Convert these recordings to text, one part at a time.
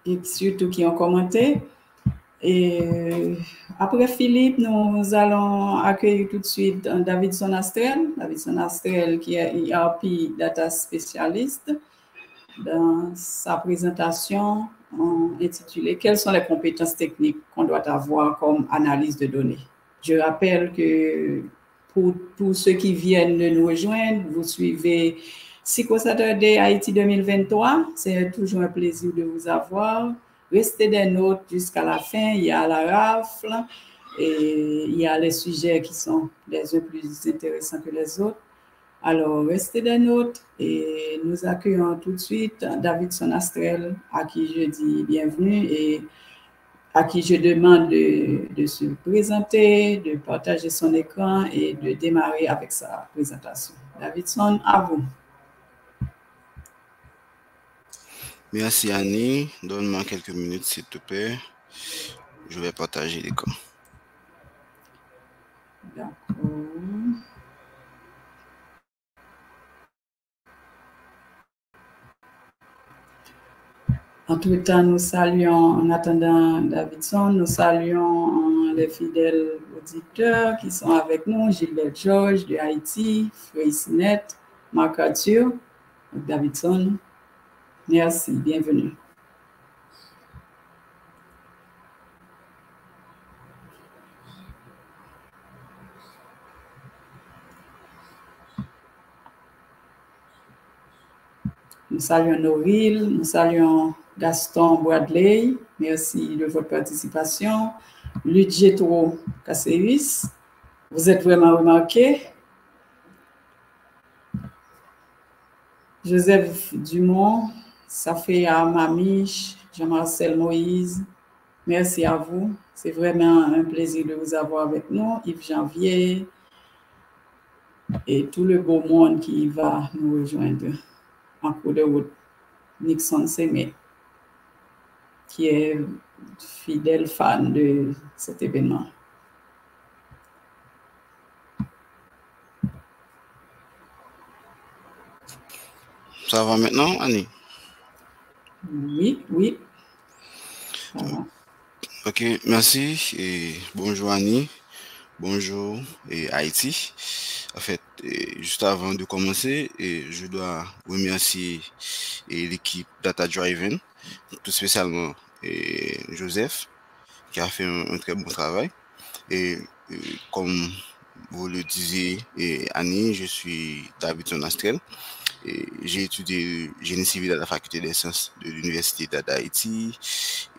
et surtout qui ont commenté. Et après Philippe, nous allons accueillir tout de suite Davidson Astrel. Davidson Astrel qui est ERP Data Spécialiste. Dans sa présentation intitulée « Quelles sont les compétences techniques qu'on doit avoir comme analyse de données ?» Je rappelle que pour tous ceux qui viennent de nous rejoindre, vous suivez Psycho Saturday Haïti 2023. C'est toujours un plaisir de vous avoir. Restez des notes jusqu'à la fin. Il y a la rafle et il y a les sujets qui sont les uns plus intéressants que les autres. Alors, restez des notes et nous accueillons tout de suite Davidson Astrel, à qui je dis bienvenue et à qui je demande de se présenter, de partager son écran et de démarrer avec sa présentation. Davidson, à vous. Merci Annie. Donne-moi quelques minutes s'il te plaît. Je vais partager l'écran. D'accord. En tout temps, nous saluons, en attendant Davidson, nous saluons les fidèles auditeurs qui sont avec nous, Gilbert Georges de Haïti, Freysinet, Marc Arthur, Davidson. Merci, bienvenue. Nous saluons Noril, nous saluons Gaston Bradley, merci de votre participation. Ludgetro Caceris, vous êtes vraiment remarqué. Joseph Dumont, Safia Mamiche, Jean-Marcel Moïse, merci à vous. C'est vraiment un plaisir de vous avoir avec nous. Yves Janvier et tout le beau monde qui va nous rejoindre en cours de route. Nixon Semé, qui est fidèle fan de cet événement. Ça va maintenant, Annie? Oui, oui. Ok, merci et bonjour Annie, bonjour et Haïti. En fait, juste avant de commencer, je dois remercier l'équipe Data Driven, tout spécialement Joseph, qui a fait un très bon travail. Et comme vous le disiez, Annie, je suis Davidson Astrel. J'ai étudié génie civil à la faculté des sciences de l'université d'Haïti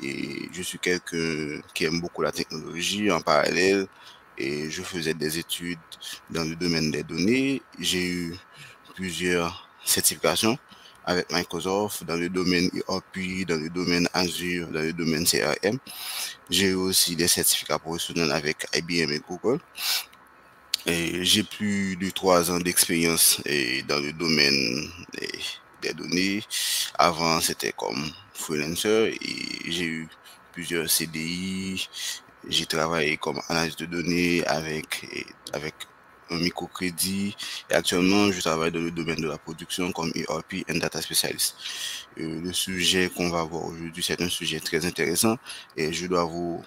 et je suis quelqu'un qui aime beaucoup la technologie en parallèle et je faisais des études dans le domaine des données. J'ai eu plusieurs certifications avec Microsoft dans le domaine ERP, dans le domaine Azure, dans le domaine CRM. J'ai eu aussi des certificats professionnels avec IBM et Google. J'ai plus de 3 ans d'expérience dans le domaine des données. Avant, c'était comme freelancer et j'ai eu plusieurs CDI. J'ai travaillé comme analyste de données avec un microcrédit. Et actuellement, je travaille dans le domaine de la production comme ERP and Data Specialist. Le sujet qu'on va voir aujourd'hui, c'est un sujet très intéressant et je dois vous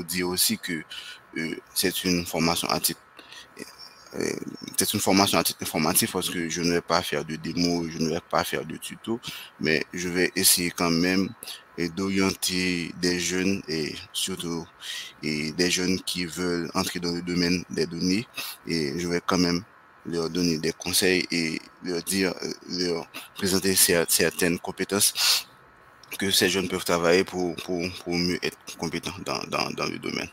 dire aussi que c'est une formation à titre informative parce que je ne vais pas faire de démo, je ne vais pas faire de tuto, mais je vais essayer quand même d'orienter des jeunes et surtout des jeunes qui veulent entrer dans le domaine des données et je vais quand même leur donner des conseils et leur présenter certaines compétences que ces jeunes peuvent travailler pour mieux être compétents dans le domaine.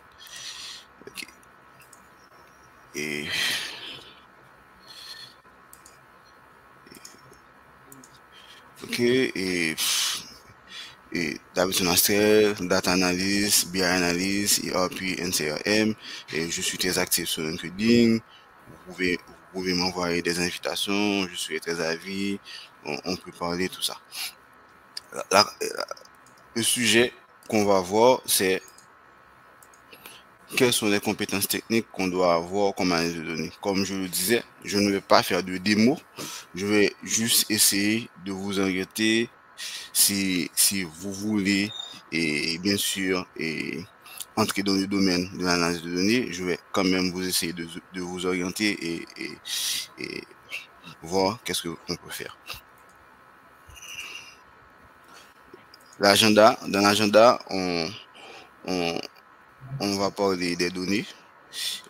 Okay. Et Davidson Astrel, Data Analyst, BI Analyst, ERP, NCRM. Et je suis très actif sur LinkedIn. Vous pouvez m'envoyer des invitations. Je suis très avis. On peut parler tout ça. Le sujet qu'on va voir, c'est quelles sont les compétences techniques qu'on doit avoir comme analyse de données. Comme je le disais, je ne vais pas faire de démo. Je vais juste essayer de vous orienter si vous voulez, et bien sûr, entrer dans le domaine de l'analyse de données, je vais quand même vous essayer de vous orienter et voir qu'est-ce qu'on peut faire. L'agenda, dans l'agenda, on va parler des données,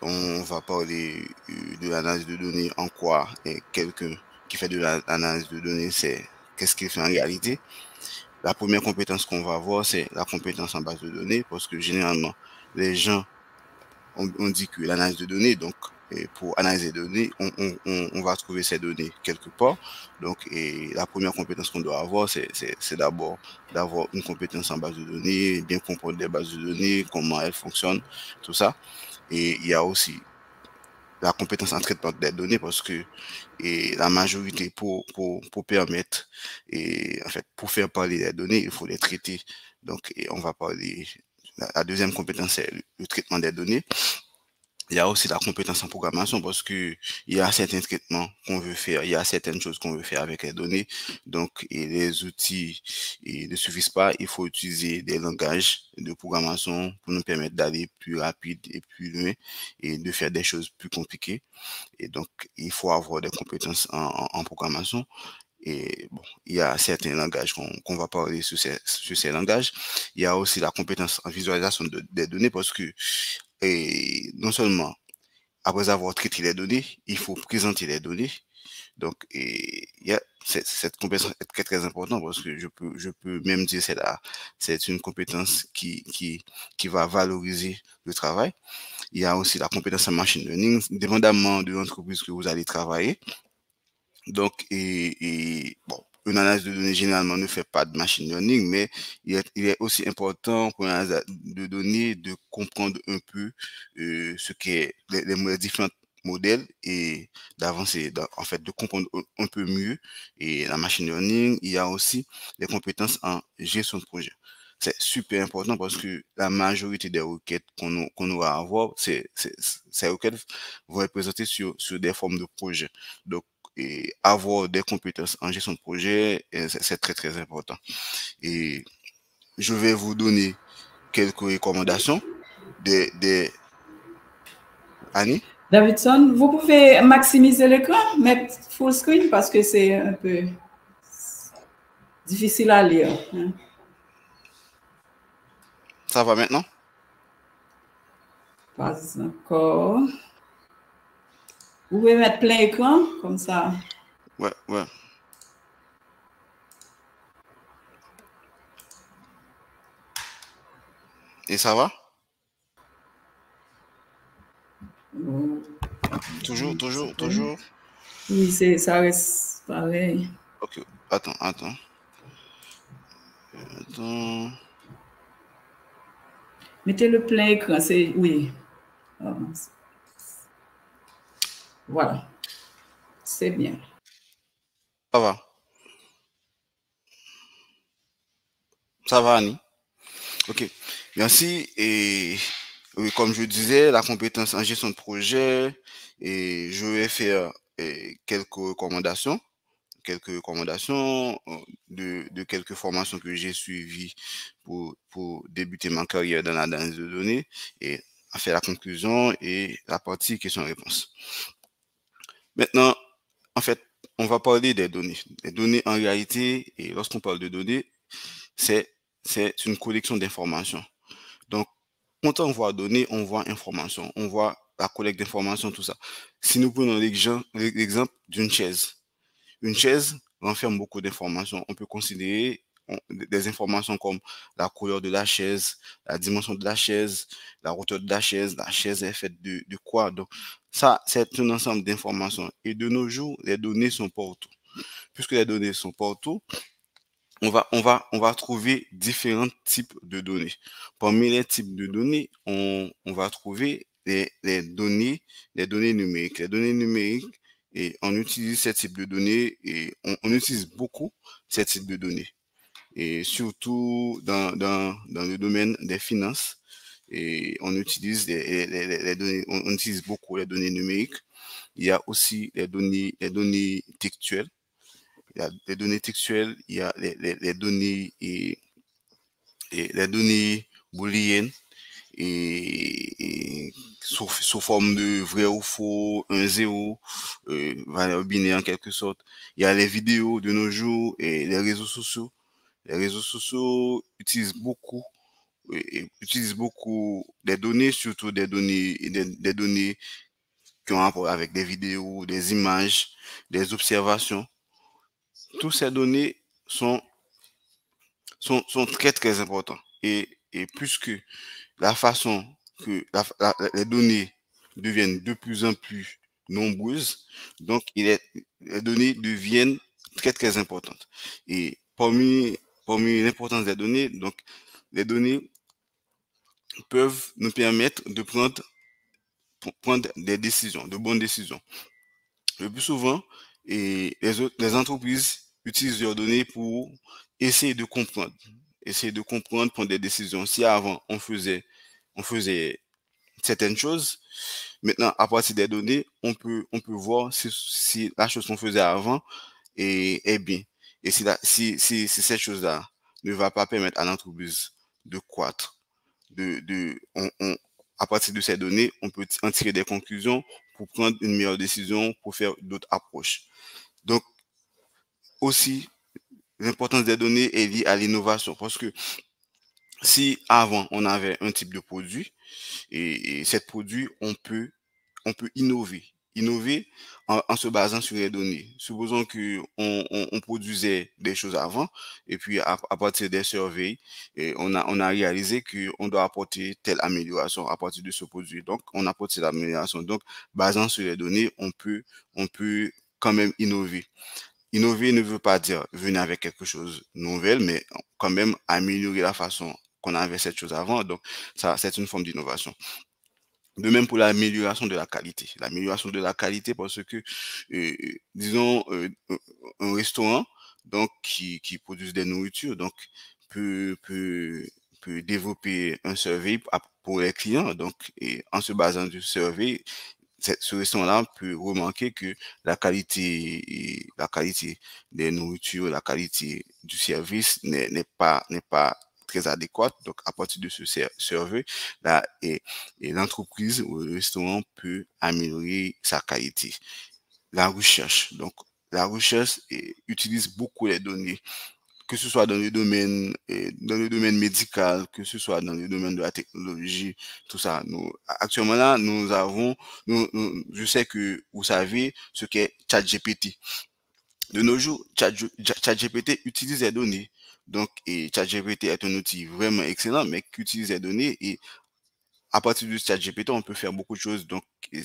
on va parler de l'analyse de données, en quoi quelqu'un qui fait de l'analyse de données, c'est qu'est-ce qu'il fait en réalité. La première compétence qu'on va avoir, c'est la compétence en base de données, parce que généralement, les gens, on dit que l'analyse de données, donc pour analyser les données, on va trouver ces données quelque part. Donc, la première compétence qu'on doit avoir, c'est d'abord d'avoir une compétence en base de données, bien comprendre les bases de données, comment elles fonctionnent, tout ça. Et il y a aussi la compétence en traitement des données, parce que la majorité pour permettre, en fait, pour faire parler des données, il faut les traiter. Donc, on va parler, la deuxième compétence, c'est le traitement des données. Il y a aussi la compétence en programmation, parce que il y a certains traitements qu'on veut faire, il y a certaines choses qu'on veut faire avec les données. Donc, les outils ne suffisent pas. Il faut utiliser des langages de programmation pour nous permettre d'aller plus rapide et plus loin et de faire des choses plus compliquées. Et donc, il faut avoir des compétences en programmation. Et bon, il y a certains langages qu'on va parler sur ces langages. Il y a aussi la compétence en visualisation des données, parce que non seulement après avoir traité les données, il faut présenter les données. Donc, cette compétence est très très importante, parce que je peux même dire c'est une compétence qui va valoriser le travail. Il y a aussi la compétence en machine learning, dépendamment de l'entreprise que vous allez travailler. Donc, bon, une analyse de données généralement ne fait pas de machine learning, mais il est aussi important pour une analyse de données de comprendre un peu ce qu'est les différents modèles, et d'avancer, en fait, de comprendre un peu mieux et la machine learning. Il y a aussi des compétences en gestion de projet. C'est super important, parce que la majorité des requêtes qu'on aura à avoir, ces requêtes vont être présentées sur des formes de projets. Donc, et avoir des compétences en gestion de projet, c'est très très important. Et je vais vous donner quelques recommandations Annie? Davidson, vous pouvez maximiser l'écran, mettre full screen, parce que c'est un peu difficile à lire. Hein. Ça va maintenant? Pas encore. Vous pouvez mettre plein écran, comme ça. Ouais. Et ça va? Toujours? Oui, ça reste pareil. Ok, attends. Mettez le plein écran, c'est... Oui. Voilà. C'est bien. Ça va? Ça va, Annie? Ok, merci. Et oui, comme je disais, la compétence en gestion de projet, et je vais faire quelques recommandations de quelques formations que j'ai suivies pour débuter ma carrière dans l'analyse de données, et à faire la conclusion et la partie questions-réponses. Maintenant, en fait, on va parler des données. Les données, en réalité, et lorsqu'on parle de données, c'est une collection d'informations. Donc, quand on voit données, on voit information, on voit la collecte d'informations, tout ça. Si nous prenons l'exemple d'une chaise, une chaise renferme beaucoup d'informations. On peut considérer des informations comme la couleur de la chaise, la dimension de la chaise, la hauteur de la chaise est faite de quoi. Donc, ça, c'est un ensemble d'informations. Et de nos jours, les données sont partout. Puisque les données sont partout, on va trouver différents types de données. Parmi les types de données, on va trouver les données numériques. Les données numériques, et on utilise ces types de données, et on utilise beaucoup ces types de données. Et surtout dans le domaine des finances, et on utilise les données, on utilise beaucoup les données numériques. Il y a aussi les données textuelles. il y a les données textuelles, il y a les données et les données booléennes et sous forme de vrai ou faux, un zéro, valeur binaire en quelque sorte. Il y a les vidéos de nos jours et les réseaux sociaux. Les réseaux sociaux utilisent beaucoup des données, surtout des données qui ont rapport avec des vidéos, des images, des observations. Toutes ces données sont très très importantes. Et puisque la façon que les données deviennent de plus en plus nombreuses, donc les données deviennent très très importantes. Et parmi l'importance des données, donc les données peuvent nous permettre de prendre des décisions, de bonnes décisions. Le plus souvent, les entreprises utilisent leurs données pour essayer de comprendre, prendre des décisions. Si avant on faisait certaines choses, maintenant à partir des données, on peut voir si la chose qu'on faisait avant est bien. Et si cette chose-là ne va pas permettre à l'entreprise de croître, à partir de ces données, on peut en tirer des conclusions pour prendre une meilleure décision, pour faire d'autres approches. Donc, aussi, l'importance des données est liée à l'innovation parce que si avant on avait un type de produit et cet produit, on peut innover en se basant sur les données. Supposons que on produisait des choses avant et puis à partir des surveys, on a réalisé qu'on doit apporter telle amélioration à partir de ce produit. Donc, on apporte cette amélioration. Donc, basant sur les données, on peut quand même innover. Innover ne veut pas dire venir avec quelque chose de nouvel, mais quand même améliorer la façon qu'on avait cette chose avant. Donc, ça, c'est une forme d'innovation. De même pour l'amélioration de la qualité. L'amélioration de la qualité parce que, disons, un restaurant donc qui produit des nourritures donc peut, peut, peut développer un survey pour les clients. Donc, et en se basant du survey, ce restaurant-là peut remarquer que la qualité des nourritures, la qualité du service n'est pas très adéquate. Donc, à partir de ce survey, là, et l'entreprise ou le restaurant peut améliorer sa qualité. La recherche. Donc, la recherche utilise beaucoup les données, que ce soit dans le domaine médical, que ce soit dans le domaine de la technologie, tout ça. Actuellement là, je sais que vous savez ce qu'est ChatGPT. De nos jours, ChatGPT utilise les données. Donc, et ChatGPT est un outil vraiment excellent, mais qui utilise les données et à partir du ChatGPT, on peut faire beaucoup de choses. Donc, les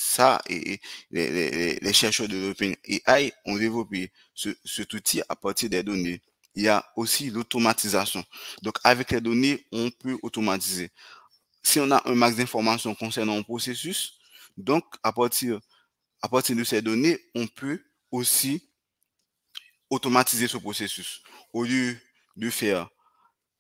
chercheurs de l'OpenAI ont développé cet outil à partir des données. Il y a aussi l'automatisation. Donc, avec les données, on peut automatiser. Si on a un max d'informations concernant un processus, donc, à partir de ces données, on peut aussi automatiser ce processus. Au lieu de faire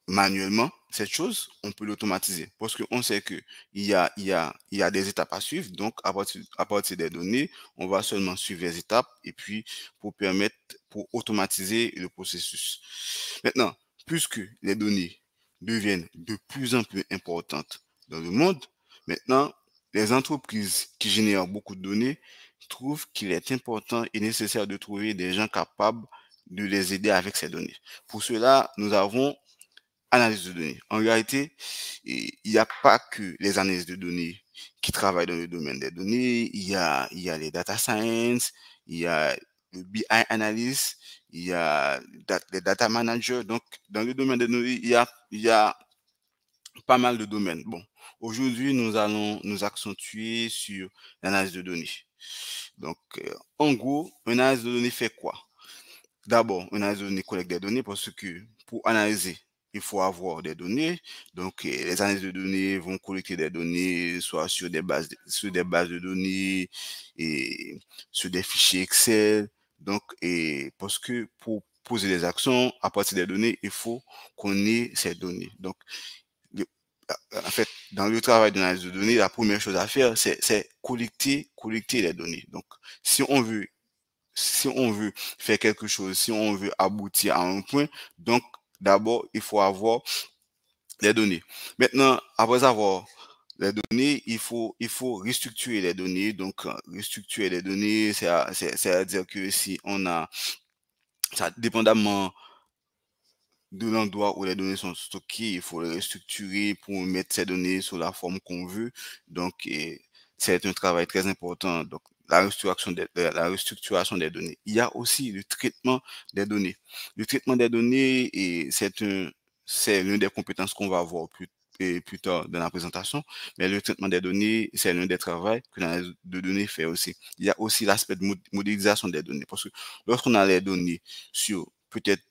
manuellement cette chose, on peut l'automatiser parce qu'on sait que il y a des étapes à suivre. Donc, à partir des données, on va seulement suivre les étapes et puis pour automatiser le processus. Maintenant, puisque les données deviennent de plus en plus importantes dans le monde, maintenant, les entreprises qui génèrent beaucoup de données trouvent qu'il est important et nécessaire de trouver des gens capables de les aider avec ces données. Pour cela, nous avons analyse de données. En réalité, il n'y a pas que les analyses de données qui travaillent dans le domaine des données. Il y a les data science, il y a le BI analyst, il y a les data managers. Donc, dans le domaine des données, il y a pas mal de domaines. Bon, aujourd'hui, nous allons nous accentuer sur l'analyse de données. Donc, en gros, une analyse de données fait quoi? D'abord, une analyse de données collecte des données parce que pour analyser, il faut avoir des données. Donc, les analyses de données vont collecter des données, soit sur des bases de données et sur des fichiers Excel. Donc, et parce que pour poser des actions à partir des données, il faut qu'on ait ces données. Donc, le- en fait, dans le travail d'analyse de données, la première chose à faire, c'est collecter les données. Donc, si on veut si on veut faire quelque chose, si on veut aboutir à un point, donc d'abord, il faut avoir les données. Maintenant, après avoir les données, il faut restructurer les données. Donc, restructurer les données, c'est-à-dire que si on a, ça, dépendamment de l'endroit où les données sont stockées, il faut les restructurer pour mettre ces données sur la forme qu'on veut. Donc, c'est un travail très important. Donc, la restructuration des données. Il y a aussi le traitement des données. Le traitement des données, c'est l'une des compétences qu'on va avoir plus tard dans la présentation, mais le traitement des données, c'est l'un des travaux que l'analyse de données fait aussi. Il y a aussi l'aspect de modélisation des données, parce que lorsqu'on a les données sur peut-être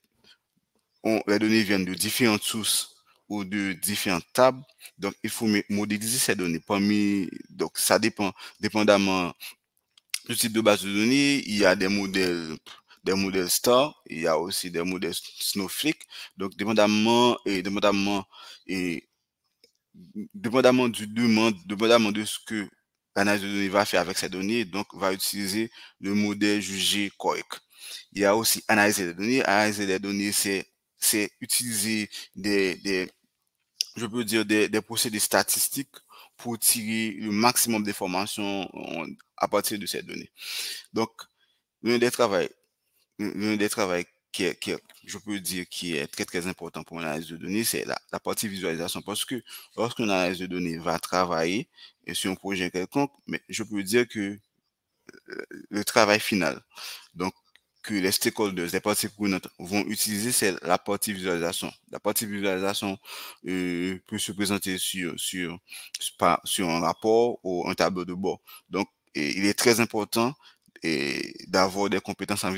les données viennent de différentes sources ou de différentes tables. Donc, il faut modéliser ces données. Donc, ça dépend, dépendamment du type de base de données. Il y a des modèles star, il y a aussi des modèles Snowflake. Donc, dépendamment de ce que l'analyse de données va faire avec ces données, donc va utiliser le modèle jugé correct. Il y a aussi analyser les données. Analyser les données, c'est utiliser je peux dire des procédés statistiques pour tirer le maximum d'informations à partir de ces données. Donc, l'un des travaux je peux dire, qui est très, très important pour l'analyse de données, c'est la partie visualisation. Parce que lorsqu'une analyse de données va travailler sur un projet quelconque, mais je peux dire que le travail final, donc que les stakeholders, les parties prenantes vont utiliser, c'est la partie visualisation. La partie visualisation peut se présenter sur un rapport ou un tableau de bord. Donc, il est très important d'avoir des compétences en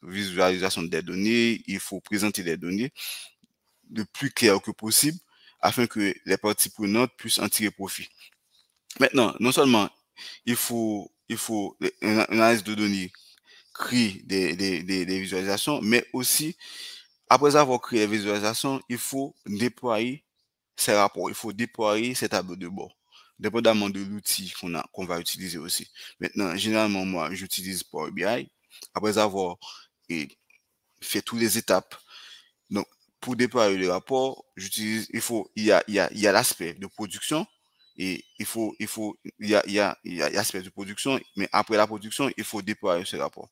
visualisation des données. Il faut présenter les données le plus clair que possible afin que les parties prenantes puissent en tirer profit. Maintenant, non seulement une analyse de données crée des visualisations, mais aussi, après avoir créé les visualisations, il faut déployer ces rapports, il faut déployer ces tableaux de bord, dépendamment de l'outil qu'on va utiliser aussi. Maintenant, généralement, moi, j'utilise Power BI. Après avoir fait toutes les étapes, donc, pour déployer le rapport, il y a l'aspect de production et il y a l'aspect de production, mais après la production, il faut déployer ce rapport.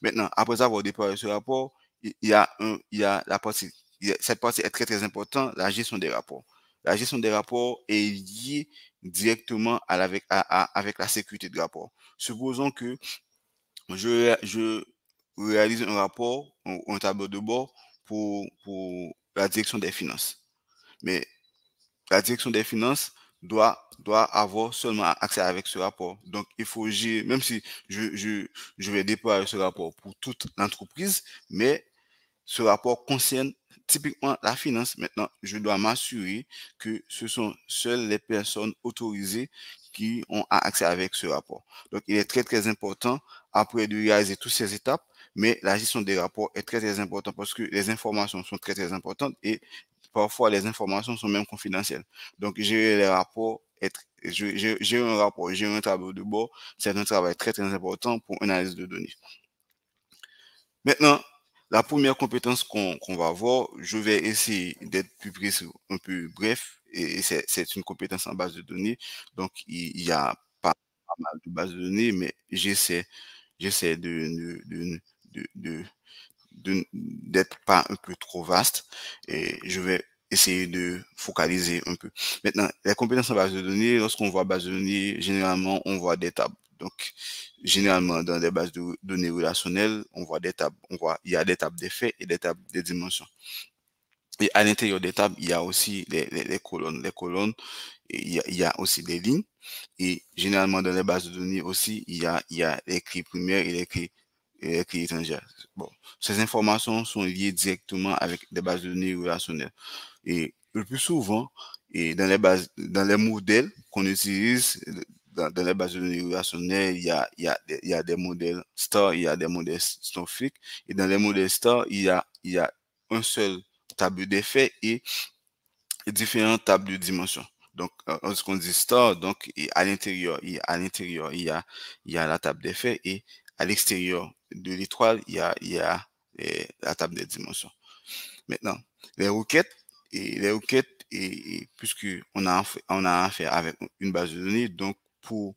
Maintenant, après avoir déployé ce rapport, il y a la partie, cette partie est très, très importante, la gestion des rapports. La gestion des rapports est liée directement avec la sécurité du rapport. Supposons que je réalise un rapport ou un tableau de bord pour la direction des finances. Mais la direction des finances doit avoir seulement accès avec ce rapport. Donc, il faut gérer, même si je vais déployer ce rapport pour toute l'entreprise, mais ce rapport concerne typiquement la finance. Maintenant, je dois m'assurer que ce sont seules les personnes autorisées qui ont accès avec ce rapport. Donc, il est très, très important, après de réaliser toutes ces étapes, mais la gestion des rapports est très, très importante parce que les informations sont très, très importantes et parfois les informations sont même confidentielles. Donc, gérer les rapports, gérer un rapport, gérer un tableau de bord, c'est un travail très, très important pour une analyse de données. Maintenant, la première compétence qu'on va avoir, je vais essayer d'être plus précis, un peu bref, et c'est une compétence en base de données. Donc, il y a pas mal de bases de données, mais j'essaie d'être pas un peu trop vaste et je vais essayer de focaliser un peu. Maintenant, les compétences en base de données, lorsqu'on voit base de données, généralement, on voit des tables. Donc, généralement, dans les bases de données relationnelles, on voit des tables. Il y a des tables d'effets et des tables de dimensions. Et à l'intérieur des tables, il y a aussi les colonnes. Les colonnes, il y a aussi des lignes. Et généralement, dans les bases de données aussi, il y a les clés primaires et les clés étrangères. Bon, ces informations sont liées directement avec des bases de données relationnelles. Et le plus souvent, dans les modèles qu'on utilise, dans les bases de données relationnelles, il y a des modèles star, il y a des modèles Snowflake. Et dans les modèles star, il y a un seul table d'effets et différentes tables de dimensions. Donc, lorsqu'on dit star, donc à l'intérieur, il y a la table d'effets et à l'extérieur, de l'étoile, il y a la table des dimensions. Maintenant, les requêtes, puisque on a affaire avec une base de données, donc pour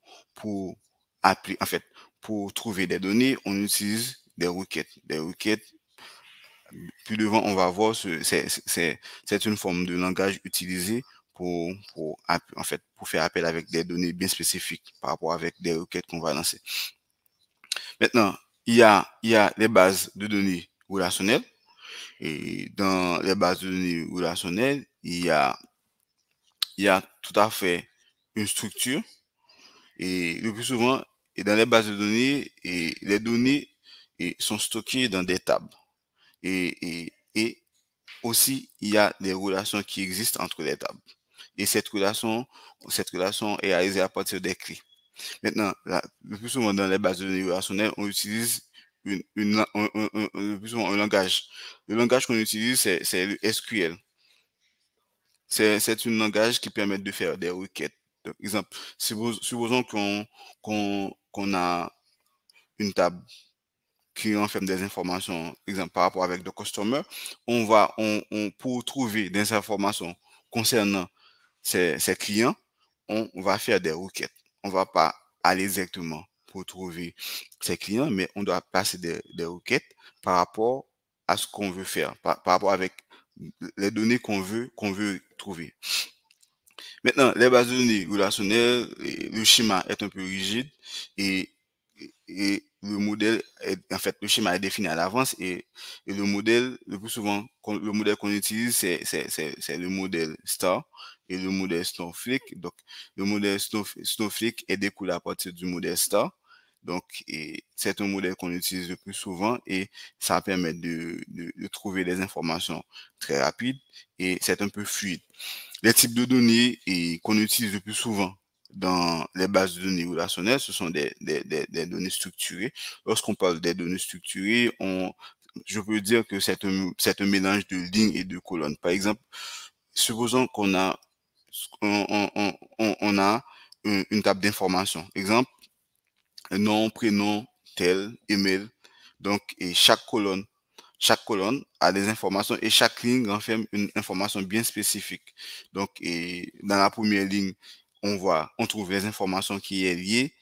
appeler, en fait, pour trouver des données, on utilise des requêtes. Des requêtes, plus devant, on va voir, c'est une forme de langage utilisé en fait, pour faire appel avec des données bien spécifiques par rapport avec des requêtes qu'on va lancer. Maintenant, il y a les bases de données relationnelles. Et dans les bases de données relationnelles, il y a tout à fait une structure. Et le plus souvent, et dans les bases de données, et les données sont stockées dans des tables. Et aussi, il y a des relations qui existent entre les tables. Et cette relation est réalisée à partir des clés. Maintenant, le plus souvent dans les bases de données relationnelles, on utilise le plus souvent un langage. Le langage qu'on utilise, c'est le SQL. C'est un langage qui permet de faire des requêtes. Par exemple, supposons qu'on a une table qui renferme des informations, par exemple, par rapport avec le customer, pour trouver des informations concernant ses clients, on va faire des requêtes. On va pas aller directement pour trouver ses clients, mais on doit passer des requêtes par rapport à ce qu'on veut faire, par rapport avec les données qu'on veut trouver. Maintenant, les bases de données relationnelles, le schéma est un peu rigide et, et le modèle en fait, le schéma est défini à l'avance et le modèle, le plus souvent, le modèle qu'on utilise, c'est le modèle STAR et le modèle Snowflake. Donc, le modèle Snowflake est découlé à partir du modèle STAR. Donc, c'est un modèle qu'on utilise le plus souvent et ça permet de trouver des informations très rapides et c'est un peu fluide. Les types de données qu'on utilise le plus souvent dans les bases de données relationnelles, ce sont des données structurées. Lorsqu'on parle des données structurées, je peux dire que c'est un mélange de lignes et de colonnes. Par exemple, supposons qu'on a une table d'information. Exemple, nom, prénom, tel, email. Donc, et chaque colonne a des informations et chaque ligne renferme une information bien spécifique. Donc, et dans la première ligne, on trouve les informations qui est liées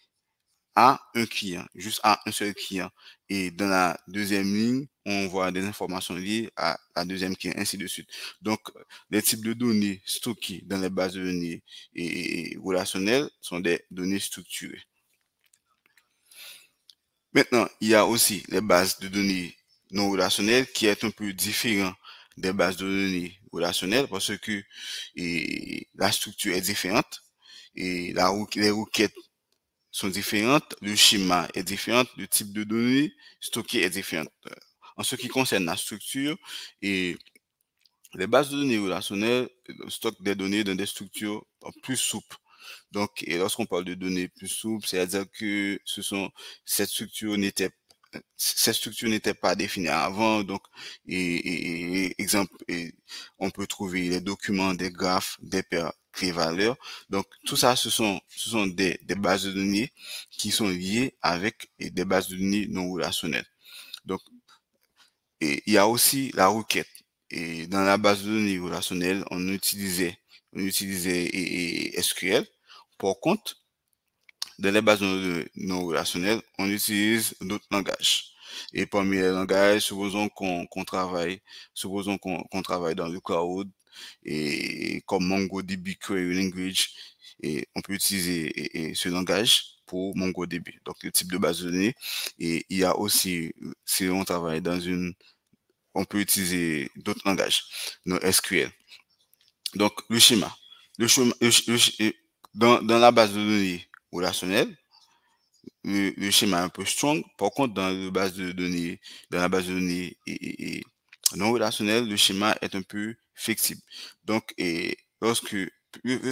à un client, juste à un seul client. Et dans la deuxième ligne, on voit des informations liées à la deuxième client, ainsi de suite. Donc, les types de données stockées dans les bases de données et relationnelles sont des données structurées. Maintenant, il y a aussi les bases de données non relationnelles qui est un peu différent des bases de données relationnelles parce que la structure est différente et les requêtes sont différentes, le schéma est différent, le type de données stockées est différent. En ce qui concerne la structure, et les bases de données relationnelles stockent des données dans des structures plus souples. Donc, et lorsqu'on parle de données plus souples, c'est-à-dire que cette structure n'était pas définie avant. Donc, exemple, on peut trouver les documents, des graphes, des paires clés-valeurs. Donc, tout ça, ce sont des bases de données qui sont liées avec des bases de données non relationnelles. Donc, et il y a aussi la requête. Et dans la base de données relationnelle, on utilisait SQL. Par contre, dans les bases de données non relationnelles, on utilise d'autres langages. Et parmi les langages, supposons qu'on travaille dans le cloud, et comme MongoDB Query Language, et on peut utiliser ce langage pour MongoDB, donc le type de base de données. Et il y a aussi, si on travaille on peut utiliser d'autres langages, non SQL. Donc, le schéma. Dans la base de données relationnelle, le schéma est un peu strong. Par contre, dans la base de données non relationnelle, le schéma est un peu flexible. Donc, le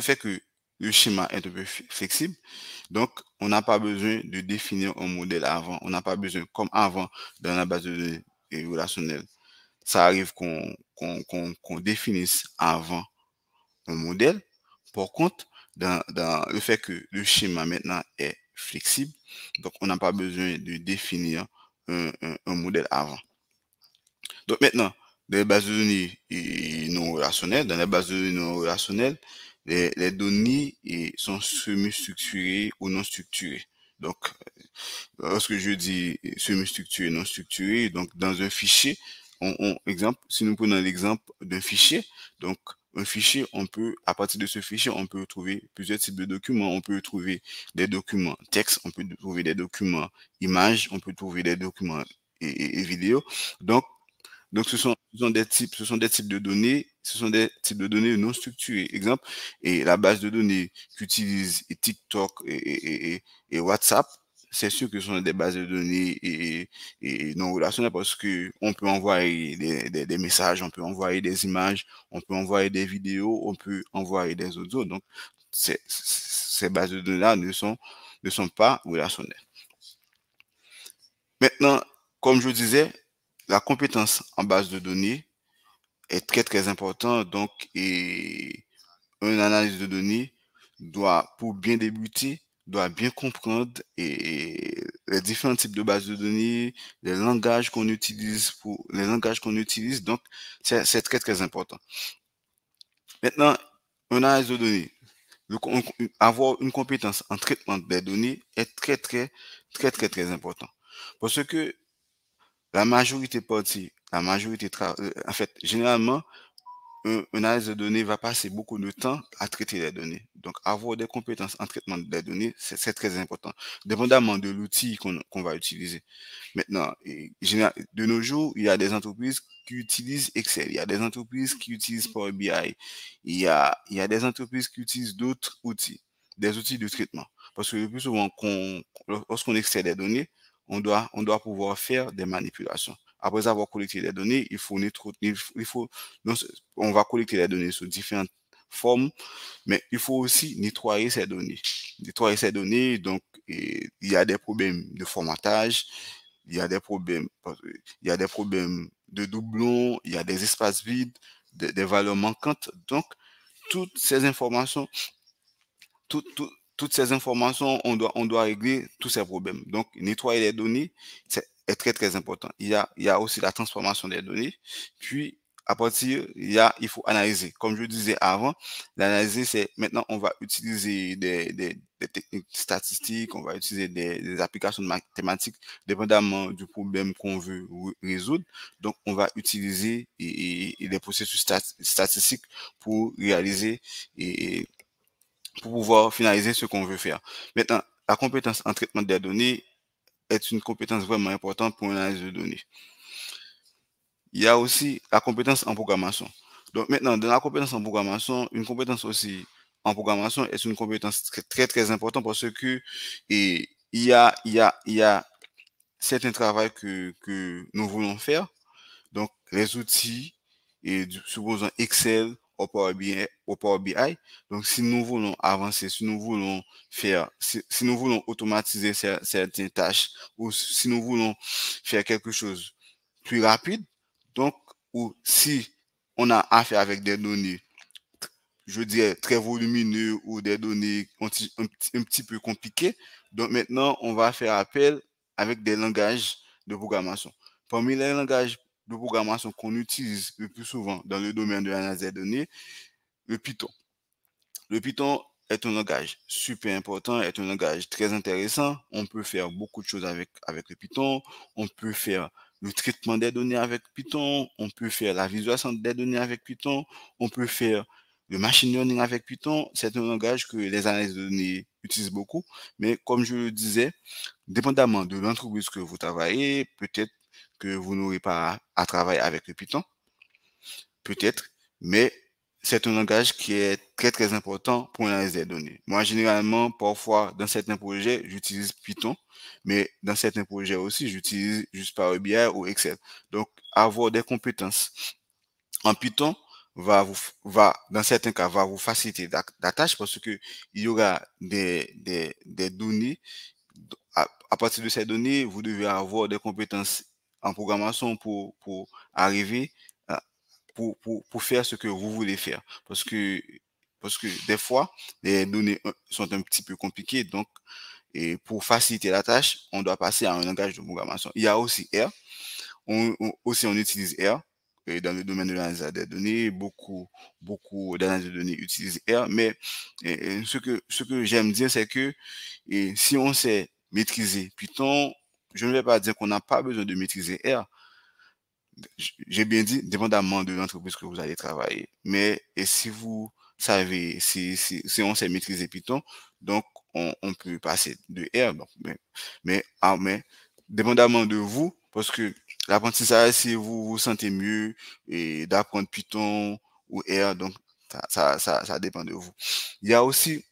fait que le schéma est un peu flexible, donc on n'a pas besoin de définir un modèle avant. On n'a pas besoin, comme avant, dans la base de données relationnelle, ça arrive qu'on définisse avant un modèle. Par contre, dans le fait que le schéma maintenant est flexible, donc on n'a pas besoin de définir un modèle avant. Donc maintenant, dans les bases de données non relationnelles, les données sont semi-structurées ou non structurées. Donc, lorsque je dis semi-structuré, non structuré, donc dans un fichier, exemple, si nous prenons l'exemple d'un fichier, donc un fichier, à partir de ce fichier, on peut trouver plusieurs types de documents. On peut trouver des documents texte, on peut trouver des documents images, on peut trouver des documents et vidéos. Donc, ce sont des types de données, non structurées. Exemple, et la base de données qu'utilise TikTok et WhatsApp, c'est sûr que ce sont des bases de données et non relationnelles parce que on peut envoyer des messages, on peut envoyer des images, on peut envoyer des vidéos, on peut envoyer des audios. Donc, ces bases de données-là ne sont pas relationnelles. Maintenant, comme je disais, la compétence en base de données est très très important. Donc, une analyse de données pour bien débuter, doit bien comprendre les différents types de bases de données, les langages qu'on utilise Donc, c'est très très important. Maintenant, une analyse de données, avoir une compétence en traitement des données est très très très très très important. Parce que en fait, généralement, une analyse de données va passer beaucoup de temps à traiter les données. Donc, avoir des compétences en traitement des données, c'est très important, dépendamment de l'outil qu'on va utiliser. Maintenant, de nos jours, il y a des entreprises qui utilisent Excel, il y a des entreprises qui utilisent Power BI, il y a des entreprises qui utilisent d'autres outils, des outils de traitement. Parce que le plus souvent, lorsqu'on extrait des données, on doit pouvoir faire des manipulations. Après avoir collecté les données, on va collecter les données sous différentes formes, mais il faut aussi nettoyer ces données. Donc, il y a des problèmes de formatage, il y a des problèmes de doublons, il y a des espaces vides, des valeurs manquantes. Donc, toutes ces informations, toutes ces informations, on doit régler tous ces problèmes. Donc, nettoyer les données, est très, très important. Il y a aussi la transformation des données. Puis, à partir, il faut analyser. Comme je disais avant, l'analyser, c'est maintenant, on va utiliser des techniques statistiques, on va utiliser des applications mathématiques, dépendamment du problème qu'on veut résoudre. Donc, on va utiliser des processus statistiques pour réaliser pour pouvoir finaliser ce qu'on veut faire. Maintenant, la compétence en traitement des données est une compétence vraiment importante pour une analyse de données. Il y a aussi la compétence en programmation. Donc maintenant, dans la compétence en programmation, une compétence aussi en programmation est une compétence très très, très importante parce que il y a certains travaux que nous voulons faire. Donc, les outils, supposons Excel ou Power BI. Donc, si nous voulons avancer, si nous voulons si nous voulons automatiser certaines tâches ou si nous voulons faire quelque chose plus rapide, donc, ou si on a affaire avec des données, je dirais, très volumineux ou des données un petit peu compliquées, donc maintenant, on va faire appel avec des langages de programmation. Parmi les langages de programmation qu'on utilise le plus souvent dans le domaine de l'analyse des données, le Python. Le Python est un langage super important, est un langage très intéressant. On peut faire beaucoup de choses avec le Python. On peut faire le traitement des données avec Python. On peut faire la visualisation des données avec Python. On peut faire le machine learning avec Python. C'est un langage que les analystes de données utilisent beaucoup. Mais comme je le disais, dépendamment de l'entreprise que vous travaillez, peut-être que vous n'aurez pas à travailler avec le Python. Peut-être, mais c'est un langage qui est très très important pour l'analyse des données. Moi, généralement, parfois, dans certains projets, j'utilise Python, mais dans certains projets aussi, j'utilise juste Power BI ou Excel. Donc, avoir des compétences en Python dans certains cas, va vous faciliter la tâche parce que il y aura des données. À partir de ces données, vous devez avoir des compétences en programmation pour arriver à pour faire ce que vous voulez faire. Parce que des fois, les données sont un petit peu compliquées. Donc, et pour faciliter la tâche, on doit passer à un langage de programmation. Il y a aussi R. On utilise R. Et dans le domaine de l'analyse des données, beaucoup d'analyse de données utilisent R. Mais ce que j'aime dire, c'est que si on sait maîtriser Python, je ne vais pas dire qu'on n'a pas besoin de maîtriser R. J'ai bien dit, dépendamment de l'entreprise que vous allez travailler. Mais si vous savez, si on sait maîtriser Python, donc on peut passer de R. Donc, mais dépendamment de vous, parce que l'apprentissage, si vous vous sentez mieux d'apprendre Python ou R, donc ça dépend de vous. Il y a aussi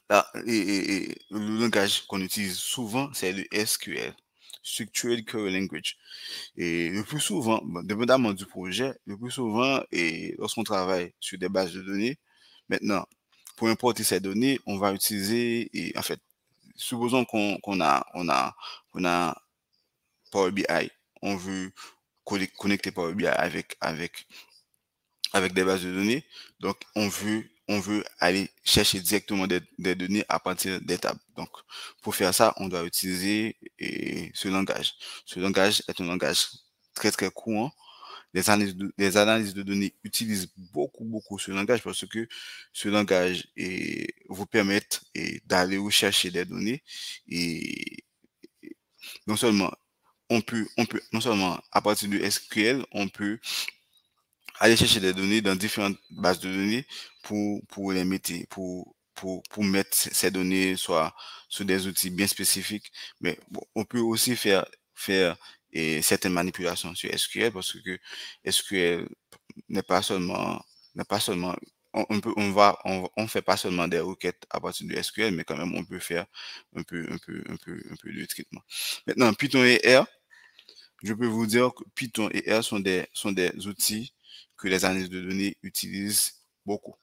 le langage qu'on utilise souvent, c'est le SQL, Structured Query Language. Et le plus souvent, dépendamment du projet, le plus souvent, et lorsqu'on travaille sur des bases de données, maintenant, pour importer ces données, on va utiliser, en fait, supposons qu'on a Power BI, on veut connecter Power BI avec des bases de données, donc on veut aller chercher directement des données à partir des tables. Donc, pour faire ça, on doit utiliser ce langage. Ce langage est un langage très, très courant. Les analyses de données utilisent beaucoup ce langage parce que ce langage vous permet d'aller rechercher des données et non seulement non seulement à partir du SQL, on peut aller chercher des données dans différentes bases de données pour les mettre, pour mettre ces données soit sur des outils bien spécifiques. Mais bon, on peut aussi faire certaines manipulations sur SQL parce que SQL n'est pas seulement on fait pas seulement des requêtes à partir de SQL, mais quand même on peut faire un peu de traitement. Maintenant, Python et R, je peux vous dire que Python et R sont des outils que les analystes de données utilisent beaucoup.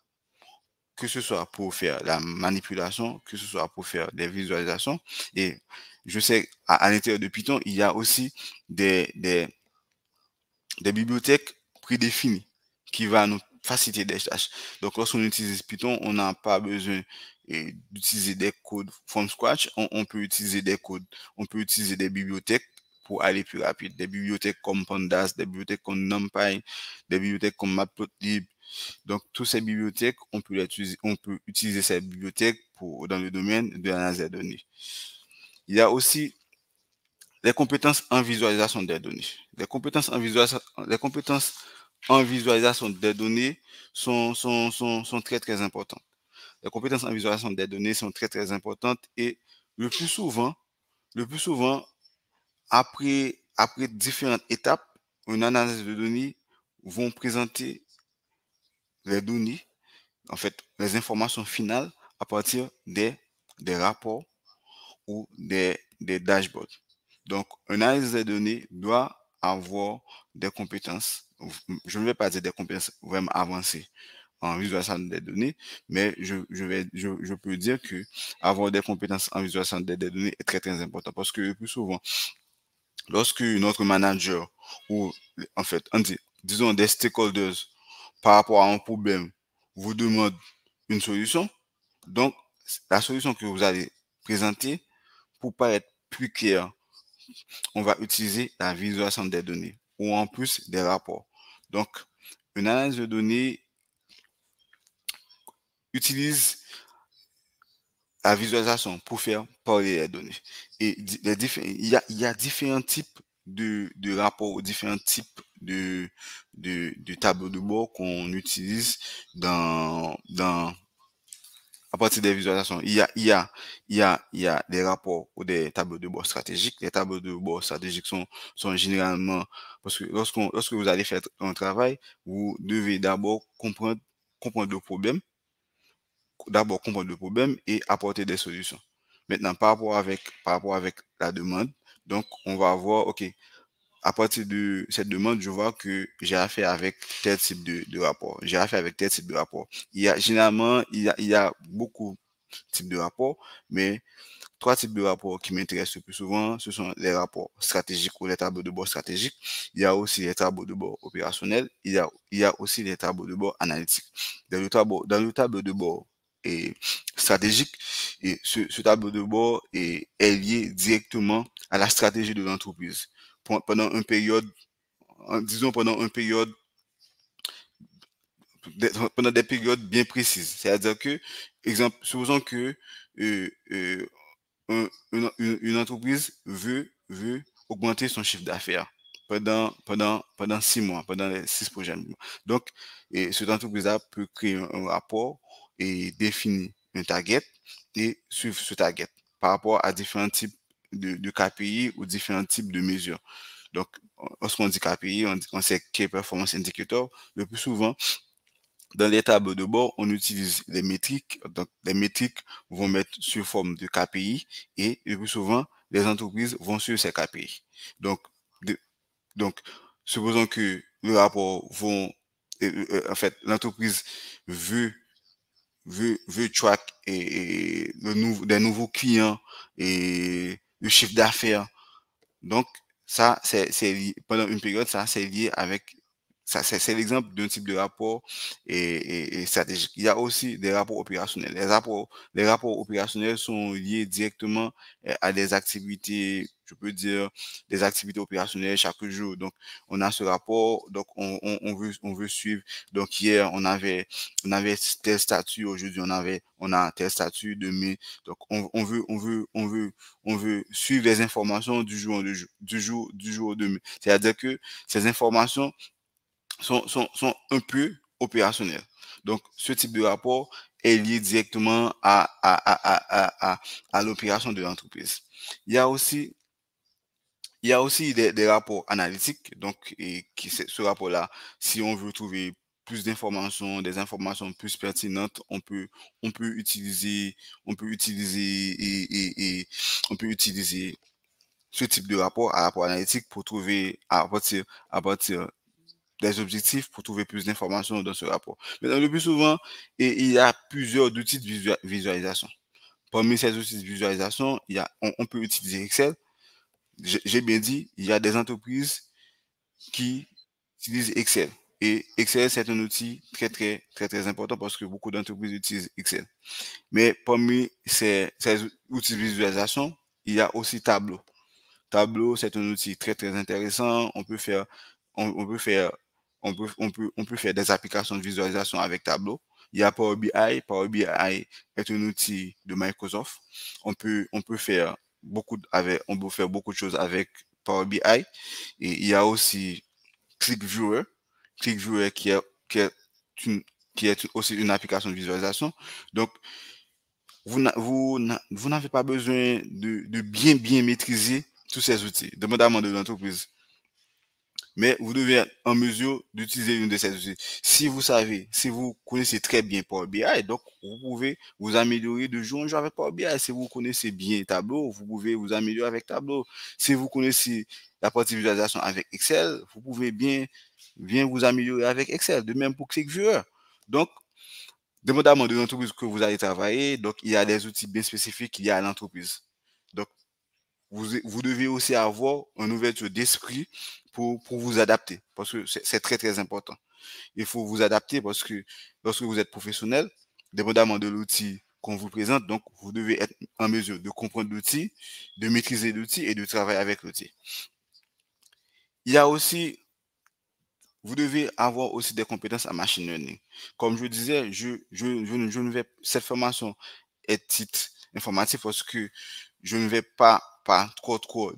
Que ce soit pour faire la manipulation, que ce soit pour faire des visualisations. Et je sais, à l'intérieur de Python, il y a aussi des bibliothèques prédéfinies qui vont nous faciliter des tâches. Donc, lorsqu'on utilise Python, on n'a pas besoin d'utiliser des codes from scratch. On peut utiliser des codes, on peut utiliser des bibliothèques pour aller plus rapide. Des bibliothèques comme Pandas, des bibliothèques comme NumPy, des bibliothèques comme Matplotlib. Donc, toutes ces bibliothèques, on peut utiliser ces bibliothèques dans le domaine de l'analyse des données. Il y a aussi les compétences en visualisation des données. Les compétences en visualisation des données sont très, très importantes. Les compétences en visualisation des données sont très, très importantes et le plus souvent, après différentes étapes, une analyse de données vont présenter les données, en fait, les informations finales à partir des rapports ou des dashboards. Donc, une analyse des données doit avoir des compétences, je ne vais pas dire des compétences vraiment avancées en visualisation des données, mais je peux dire que avoir des compétences en visualisation des données est très, très important parce que le plus souvent, lorsque notre manager ou, en fait, disons des stakeholders par rapport à un problème vous demande une solution, donc la solution que vous allez présenter pour paraître plus clair, on va utiliser la visualisation des données ou en plus des rapports. Donc, une analyse de données utilise la visualisation pour faire parler les données. Et il y a différents types de rapports, différents types de tableaux de bord qu'on utilise à partir des visualisations. Il y a des rapports ou des tableaux de bord stratégiques. Les tableaux de bord stratégiques sont généralement, parce que lorsque vous allez faire un travail, vous devez d'abord comprendre le problème, et apporter des solutions. Maintenant, par rapport avec la demande, donc on va voir, OK, à partir de cette demande, je vois que j'ai affaire avec tel type de rapport. J'ai affaire avec tel type de rapport. Généralement, il y a beaucoup de types de rapports, mais 3 types de rapports qui m'intéressent le plus souvent, ce sont les rapports stratégiques ou les tableaux de bord stratégiques. Il y a aussi les tableaux de bord opérationnels. Il y a aussi les tableaux de bord analytiques. Dans le tableau de bord stratégique, Et ce tableau de bord est lié directement à la stratégie de l'entreprise. Pendant une période, disons pendant une période, pendant des périodes bien précises. C'est-à-dire que, exemple, supposons que euh, euh, une entreprise veut augmenter son chiffre d'affaires pendant 6 mois, pendant les 6 prochains mois. Donc, cette entreprise-là peut créer un rapport et définir un target et suivre ce target par rapport à différents types de KPI ou différents types de mesures. Donc, lorsqu'on dit KPI, on sait Key Performance Indicator. Le plus souvent, dans les tableaux de bord, on utilise les métriques. Donc, les métriques vont mettre sur forme de KPI et le plus souvent, les entreprises vont suivre ces KPI. Donc, de- donc supposons que le rapport en fait, l'entreprise veut track des nouveaux clients et le chiffre d'affaires. Donc, ça, pendant une période, ça, c'est lié avec, ça, c'est l'exemple d'un type de rapport et stratégique. Il y a aussi des rapports opérationnels. Les rapports opérationnels sont liés directement à des activités, je peux dire, des activités opérationnelles chaque jour. Donc, on a ce rapport, donc on veut suivre. Donc, hier, on avait tel statut, aujourd'hui, on a tel statut, demain. Donc, on veut suivre les informations du jour au demain. C'est-à-dire que ces informations sont un peu opérationnelles. Donc, ce type de rapport est lié directement à l'opération de l'entreprise. Il y a aussi des rapports analytiques. Donc, ce rapport-là, si on veut trouver plus d'informations, des informations plus pertinentes, on peut utiliser, on peut utiliser on peut utiliser ce type de rapport, un rapport analytique pour trouver à partir des objectifs pour trouver plus d'informations dans ce rapport. Maintenant, le plus souvent, il y a plusieurs outils de visualisation. Parmi ces outils de visualisation, on peut utiliser Excel. J'ai bien dit, il y a des entreprises qui utilisent Excel. Et Excel, c'est un outil très important parce que beaucoup d'entreprises utilisent Excel. Mais parmi ces outils de visualisation, il y a aussi Tableau. Tableau, c'est un outil très intéressant. On peut faire, on peut faire des applications de visualisation avec Tableau. Il y a Power BI. Power BI est un outil de Microsoft. On peut faire on peut faire beaucoup de choses avec Power BI. Et il y a aussi ClickViewer. ClickViewer une, qui est aussi une application de visualisation. Donc, vous n'avez pas besoin de bien maîtriser tous ces outils, demandamment de l'entreprise. Mais vous devez être en mesure d'utiliser une de ces outils. Si vous connaissez très bien Power BI, donc vous pouvez vous améliorer de jour en jour avec Power BI. Si vous connaissez bien Tableau, vous pouvez vous améliorer avec Tableau. Si vous connaissez la partie visualisation avec Excel, vous pouvez bien vous améliorer avec Excel. De même pour ClickViewer. Donc, dépendamment de l'entreprise que vous allez travailler, donc il y a des outils bien spécifiques qu'il y a à l'entreprise. Donc, vous devez aussi avoir une ouverture d'esprit pour vous adapter, parce que c'est très important. Il faut vous adapter parce que lorsque vous êtes professionnel, dépendamment de l'outil qu'on vous présente, donc vous devez être en mesure de comprendre l'outil, de maîtriser l'outil et de travailler avec l'outil. Il y a aussi vous devez avoir aussi des compétences en machine learning. Comme je disais, je ne vais, cette formation est titre informatif parce que je ne vais pas trop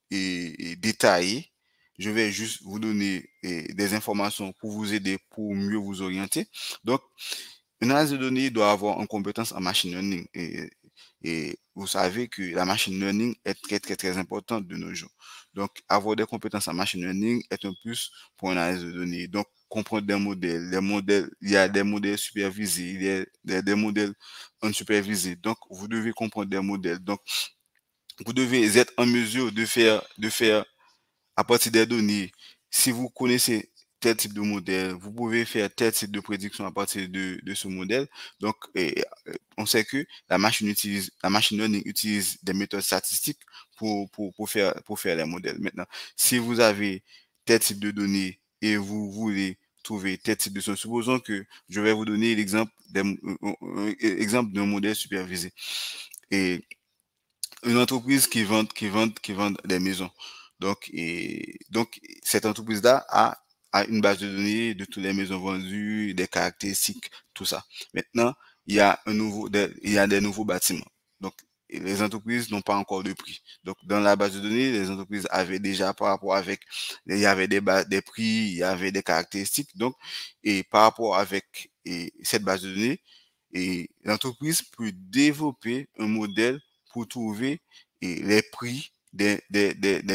détailler. Je vais juste vous donner des informations pour vous aider, pour mieux vous orienter. Donc, une analyse de données doit avoir une compétence en machine learning. Et vous savez que la machine learning est très importante de nos jours. Donc, avoir des compétences en machine learning est un plus pour une analyse de données. Donc, comprendre des modèles. Les modèles, il y a des modèles supervisés, il y a des modèles unsupervisés. Donc, vous devez comprendre des modèles. Donc, vous devez être en mesure de faire à partir des données, si vous connaissez tel type de modèle, vous pouvez faire tel type de prédiction à partir de ce modèle. Donc, on sait que la machine learning utilise des méthodes statistiques pour faire les modèles. Maintenant, si vous avez tel type de données et vous voulez trouver tel type de solution, supposons que je vais vous donner l'exemple d'un modèle supervisé. et une entreprise qui vend des maisons. Donc cette entreprise-là a une base de données de toutes les maisons vendues, des caractéristiques, tout ça. Maintenant, il y a des nouveaux bâtiments. Donc, les entreprises n'ont pas encore de prix. Donc, dans la base de données, les entreprises avaient déjà par rapport avec, il y avait des prix, il y avait des caractéristiques. Donc, et par rapport avec cette base de données, et l'entreprise peut développer un modèle pour trouver les prix des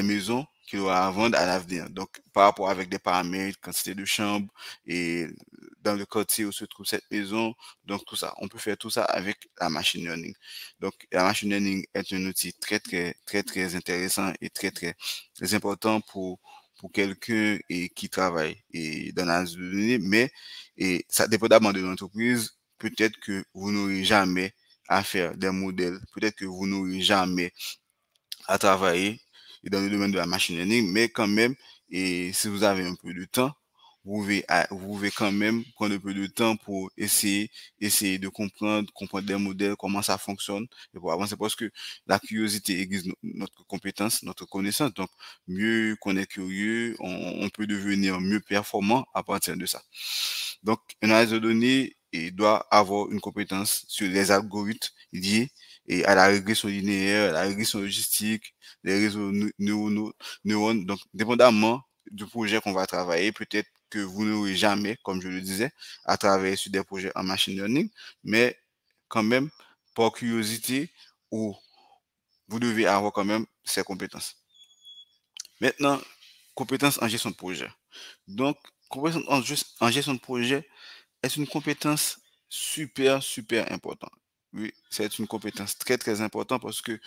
maisons qu'il aura à vendre à l'avenir. Donc, par rapport avec des paramètres, quantité de chambres et dans le quartier où se trouve cette maison, donc tout ça. On peut faire tout ça avec la machine learning. Donc, la machine learning est un outil très intéressant et très important pour quelqu'un qui travaille dans la base de données, mais ça dépendamment de l'entreprise, peut-être que vous n'aurez jamais à faire des modèles, peut-être que vous n'aurez jamais à travailler dans le domaine de la machine learning, mais quand même, et si vous avez un peu de temps, vous pouvez quand même prendre un peu de temps pour essayer de comprendre des modèles, comment ça fonctionne, et pour avancer, parce que la curiosité aiguise notre compétence, notre connaissance. Donc, mieux qu'on est curieux, on peut devenir mieux performant à partir de ça. Donc, une analyse de données doit avoir une compétence sur les algorithmes liés à la régression linéaire, la régression logistique, les réseaux neurones. Donc, dépendamment du projet qu'on va travailler, peut-être que vous n'aurez jamais, comme je le disais, à travailler sur des projets en machine learning, mais quand même, par curiosité, ou vous devez avoir quand même ces compétences. Maintenant, compétences en gestion de projet. Donc, compétences en gestion de projet est une compétence super importante. Oui, c'est une compétence très importante parce que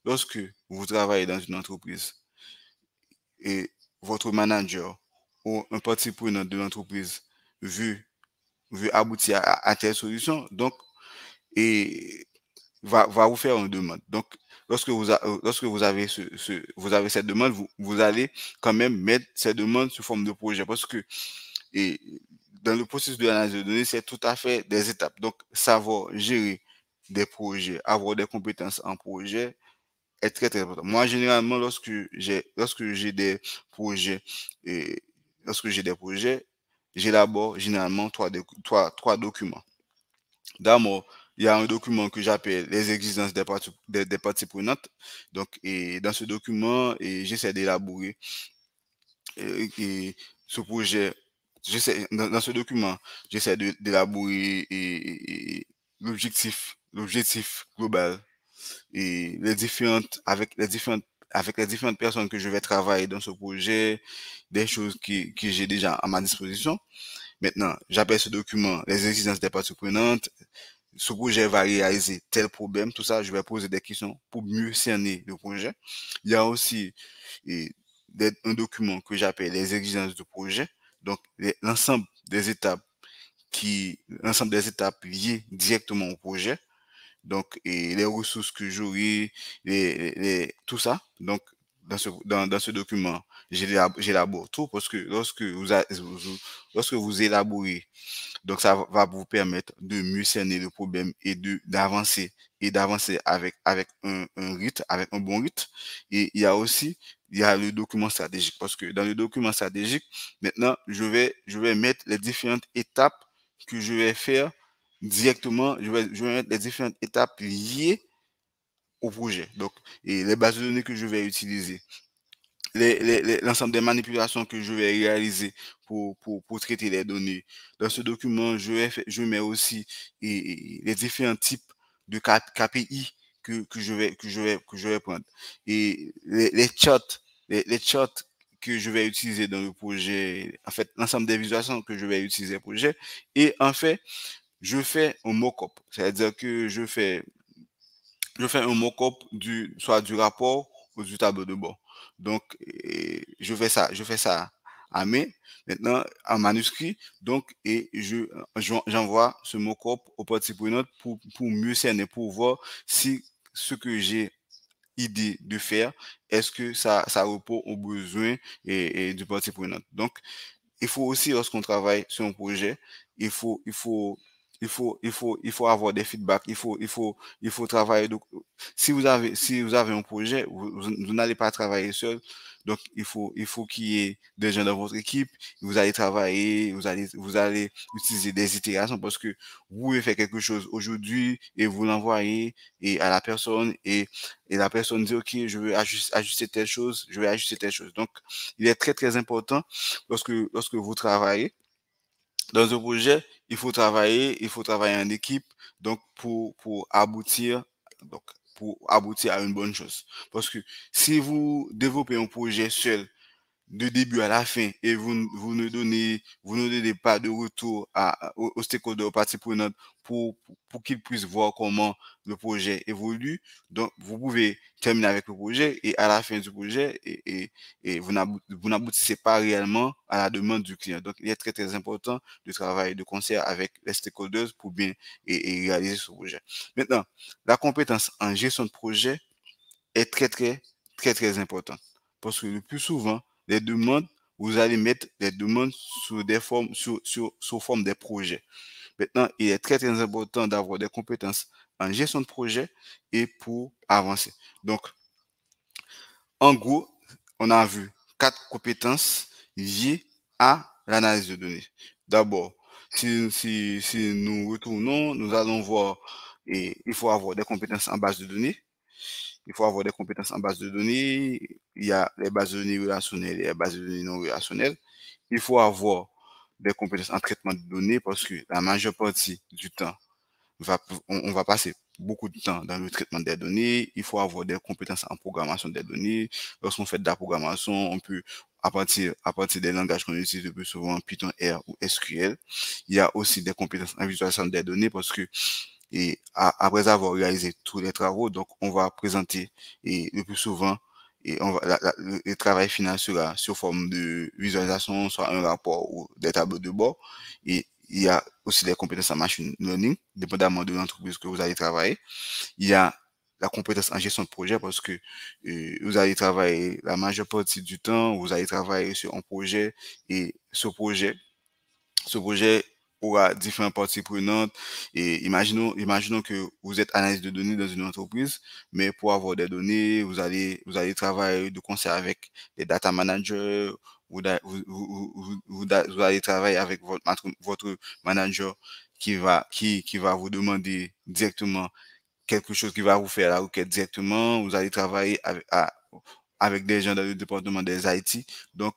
lorsque vous travaillez dans une entreprise et votre manager ou un partie prenante de l'entreprise veut, veut aboutir à telle solution, donc, et va vous faire une demande. Donc, lorsque vous avez vous avez cette demande, vous allez quand même mettre cette demande sous forme de projet parce que et dans le processus de l'analyse de données, c'est tout à fait des étapes. Donc, savoir gérer des projets, avoir des compétences en projet est très important. Moi, généralement, lorsque j'ai des projets et lorsque j'ai des projets, j'élabore généralement trois documents. D'abord, il y a un document que j'appelle les exigences des parties prenantes. Donc, et dans ce document, j'essaie d'élaborer et ce projet, dans ce document, j'essaie d'élaborer l'objectif global et avec les différentes personnes que je vais travailler dans ce projet, des choses que j'ai déjà à ma disposition. Maintenant, j'appelle ce document les exigences des parties prenantes. Ce projet va réaliser tel problème, tout ça, je vais poser des questions pour mieux cerner le projet. Il y a aussi et, un document que j'appelle les exigences du projet. Donc, l'ensemble des étapes liées directement au projet. Donc, et les ressources que j'aurai, tout ça. Donc, dans ce document, j'élabore tout parce que lorsque vous élaborez, donc ça va vous permettre de mieux cerner le problème d'avancer avec un rythme, avec un bon rythme. Et il y a le document stratégique parce que dans le document stratégique, maintenant, je vais mettre les différentes étapes que je vais faire directement, je vais mettre les différentes étapes liées au projet. Donc, et les bases de données que je vais utiliser, l'ensemble des manipulations que je vais réaliser pour traiter les données. Dans ce document, je mets aussi les différents types de KPI que je vais prendre. Et les charts, les charts que je vais utiliser dans le projet, en fait, l'ensemble des visualisations que je vais utiliser pour le projet. Et en fait, je fais un mock-up. C'est-à-dire que je fais un mock-up soit du rapport ou du tableau de bord. Donc, je fais ça à main, maintenant, en manuscrit. Donc, j'envoie ce mock-up aux parties prenantes pour mieux cerner, pour voir si ce que j'ai idée de faire, est-ce que ça répond aux besoins du partie prenante. Donc, il faut aussi, lorsqu'on travaille sur un projet, il faut il faut avoir des feedbacks, il faut travailler. Donc, si vous avez un projet, vous n'allez pas travailler seul. Donc, il faut qu'il y ait des gens dans votre équipe. Vous allez travailler, vous allez utiliser des itérations parce que vous pouvez faire quelque chose aujourd'hui et vous l'envoyez et à la personne et la personne dit, OK, je veux ajuster telle chose, je vais ajuster telle chose. Donc, il est très, très important lorsque vous travaillez dans un projet, il faut travailler en équipe, donc donc pour aboutir à une bonne chose. Parce que si vous développez un projet seul, de début à la fin et vous ne donnez pas de retour aux stakeholders, aux parties prenantes pour qu'ils puissent voir comment le projet évolue. Donc, vous pouvez terminer avec le projet et à la fin du projet et vous n'aboutissez pas réellement à la demande du client. Donc, il est très, très important de travailler de concert avec les stakeholders pour bien et réaliser ce projet. Maintenant, la compétence en gestion de projet est très, très, très, très importante. Parce que le plus souvent, les demandes, vous allez mettre des demandes sous des formes, sous forme des projets. Maintenant, il est très, très important d'avoir des compétences en gestion de projet et pour avancer. Donc, en gros, on a vu 4 compétences liées à l'analyse de données. D'abord, si nous retournons, nous allons voir, et il faut avoir des compétences en base de données. Il faut avoir des compétences en base de données. Il y a les bases de données relationnelles et les bases de données non relationnelles. Il faut avoir des compétences en traitement de données parce que la majeure partie du temps, on va passer beaucoup de temps dans le traitement des données. Il faut avoir des compétences en programmation des données. Lorsqu'on fait de la programmation, on peut, à partir des langages qu'on utilise le plus souvent, Python, R ou SQL. Il y a aussi des compétences en visualisation des données parce que après avoir réalisé tous les travaux, donc on va présenter et le plus souvent et le travail final sera sous forme de visualisation, soit un rapport ou des tableaux de bord. Et il y a aussi des compétences en machine learning, dépendamment de l'entreprise que vous allez travailler. Il y a la compétence en gestion de projet parce que vous allez travailler la majeure partie du temps, vous allez travailler sur un projet et ce projet aura différentes parties prenantes et imaginons que vous êtes analyste de données dans une entreprise, mais pour avoir des données, vous allez travailler de concert avec les data managers, vous allez travailler avec votre manager qui va vous demander directement quelque chose qui va vous faire la requête directement. Vous allez travailler avec des gens dans le département des IT. Donc,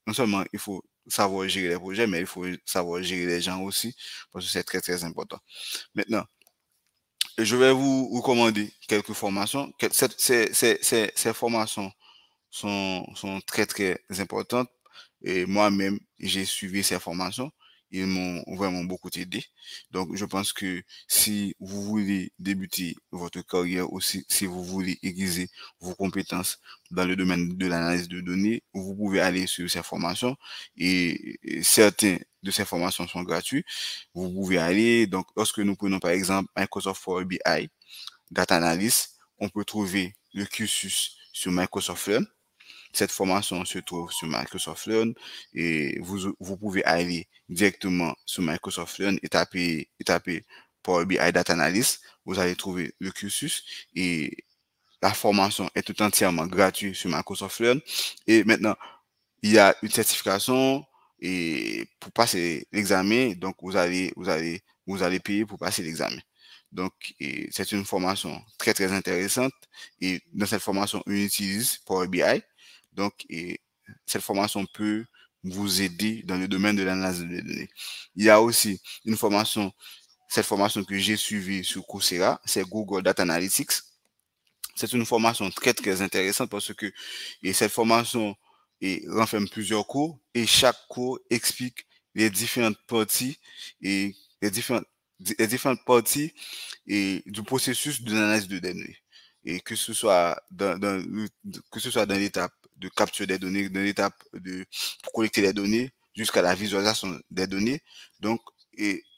non seulement il faut savoir gérer les projets, mais il faut savoir gérer les gens aussi, parce que c'est très, très important. Maintenant, je vais vous recommander quelques formations. Ces formations sont très, très importantes. Et moi-même, j'ai suivi ces formations. Ils m'ont vraiment beaucoup aidé. Donc, je pense que si vous voulez débuter votre carrière ou si vous voulez aiguiser vos compétences dans le domaine de l'analyse de données, vous pouvez aller sur ces formations et certains de ces formations sont gratuits. Vous pouvez aller, donc, lorsque nous prenons par exemple Microsoft Power BI, Data Analyst, on peut trouver le cursus sur Microsoft Learn. Cette formation se trouve sur Microsoft Learn et vous pouvez aller directement sur Microsoft Learn et taper Power BI Data Analyst. Vous allez trouver le cursus et la formation est tout entièrement gratuite sur Microsoft Learn. Et maintenant, il y a une certification et pour passer l'examen, donc vous allez payer pour passer l'examen. Donc, c'est une formation très, très intéressante. Et dans cette formation, on utilise Power BI. Donc, cette formation peut vous aider dans le domaine de l'analyse de données. Il y a aussi cette formation que j'ai suivie sur Coursera, c'est Google Data Analytics. C'est une formation très, très intéressante parce que cette formation renferme plusieurs cours et chaque cours explique les différentes parties et les différentes parties du processus de l'analyse de données. Et que ce soit que ce soit dans l'étape de capture des données, dans l'étape pour collecter les données, jusqu'à la visualisation des données. Donc,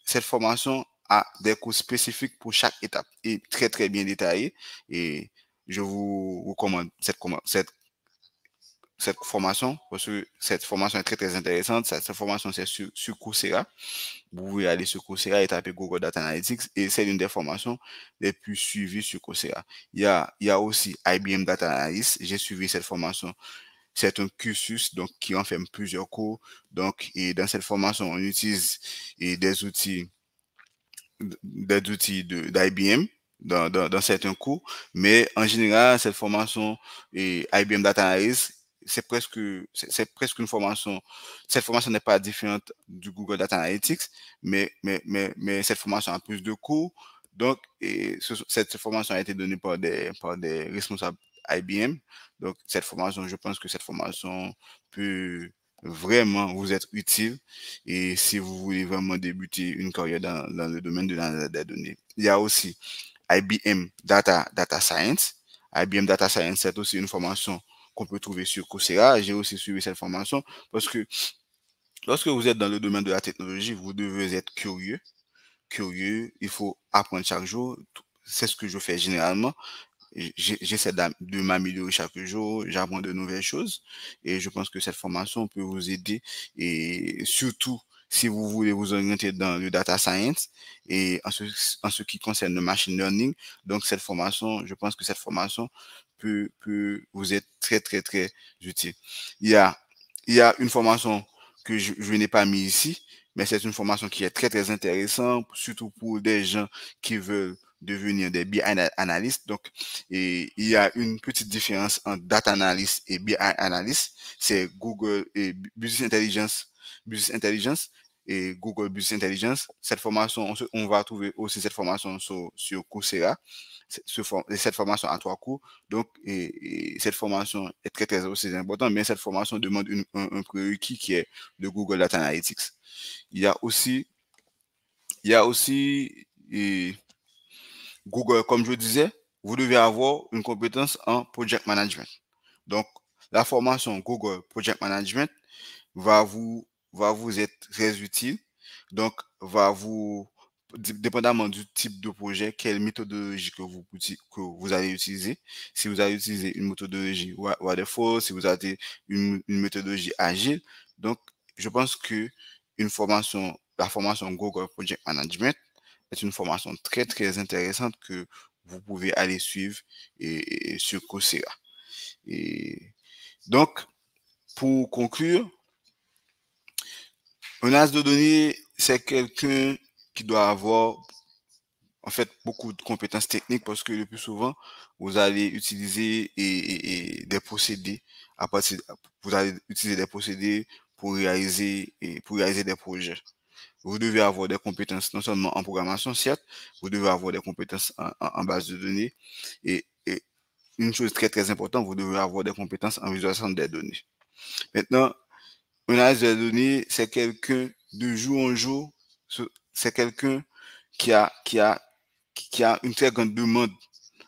cette formation a des cours spécifiques pour chaque étape et très, très bien détaillés. Et je vous recommande cette formation, parce que cette formation est très, très intéressante. Cette formation, c'est sur Coursera. Vous pouvez aller sur Coursera et taper Google Data Analytics, et c'est l'une des formations les plus suivies sur Coursera. Il y a aussi IBM Data Analyst. J'ai suivi cette formation. C'est un cursus donc qui renferme plusieurs cours. Donc, et dans cette formation, on utilise des outils d'IBM dans certains cours, mais en général, cette formation et IBM Data Analyst, c'est presque une formation. Cette formation n'est pas différente du Google Data Analytics, mais cette formation a plus de cours. Donc, cette formation a été donnée par des responsables IBM. Donc, cette formation, je pense que cette formation peut vraiment vous être utile, et si vous voulez vraiment débuter une carrière dans le domaine de l'analyse des données. Il y a aussi IBM Data Science. IBM Data Science, c'est aussi une formation qu'on peut trouver sur Coursera. J'ai aussi suivi cette formation parce que lorsque vous êtes dans le domaine de la technologie, vous devez être curieux. Il faut apprendre chaque jour. C'est ce que je fais généralement. J'essaie de m'améliorer chaque jour, j'apprends de nouvelles choses, et je pense que cette formation peut vous aider, et surtout si vous voulez vous orienter dans le data science et en ce qui concerne le machine learning. Donc cette formation, je pense que cette formation peut vous être très, très, très utile. Il y a une formation que je n'ai pas mis ici, mais c'est une formation qui est très, très intéressante, surtout pour des gens qui veulent devenir des BI analystes. Donc, et il y a une petite différence entre data analyst et BI analyst. C'est Google et Business Intelligence et Google Business Intelligence. Cette formation, on va trouver aussi cette formation sur Coursera. Cette formation a 3 cours. Donc, et cette formation est très, très aussi importante, mais cette formation demande un prérequis qui est de Google Data Analytics. Il y a aussi Google, comme je disais, vous devez avoir une compétence en project management. Donc, la formation Google Project Management va vous être très utile. Donc, dépendamment du type de projet, quelle méthodologie que vous allez utiliser. Si vous allez utiliser une méthodologie Waterfall, si vous avez une méthodologie agile. Donc, je pense que la formation Google Project Management est une formation très, très intéressante que vous pouvez aller suivre et sur Coursera. Et donc, pour conclure, un analyste de données, c'est quelqu'un qui doit avoir en fait beaucoup de compétences techniques, parce que le plus souvent, vous allez utiliser des procédés vous allez utiliser des procédés pour réaliser des projets. Vous devez avoir des compétences non seulement en programmation, certes, vous devez avoir des compétences en base de données, et une chose très, très importante, vous devez avoir des compétences en visualisation des données. Maintenant, un analyste de données, c'est quelqu'un de jour en jour, c'est quelqu'un qui a une très grande demande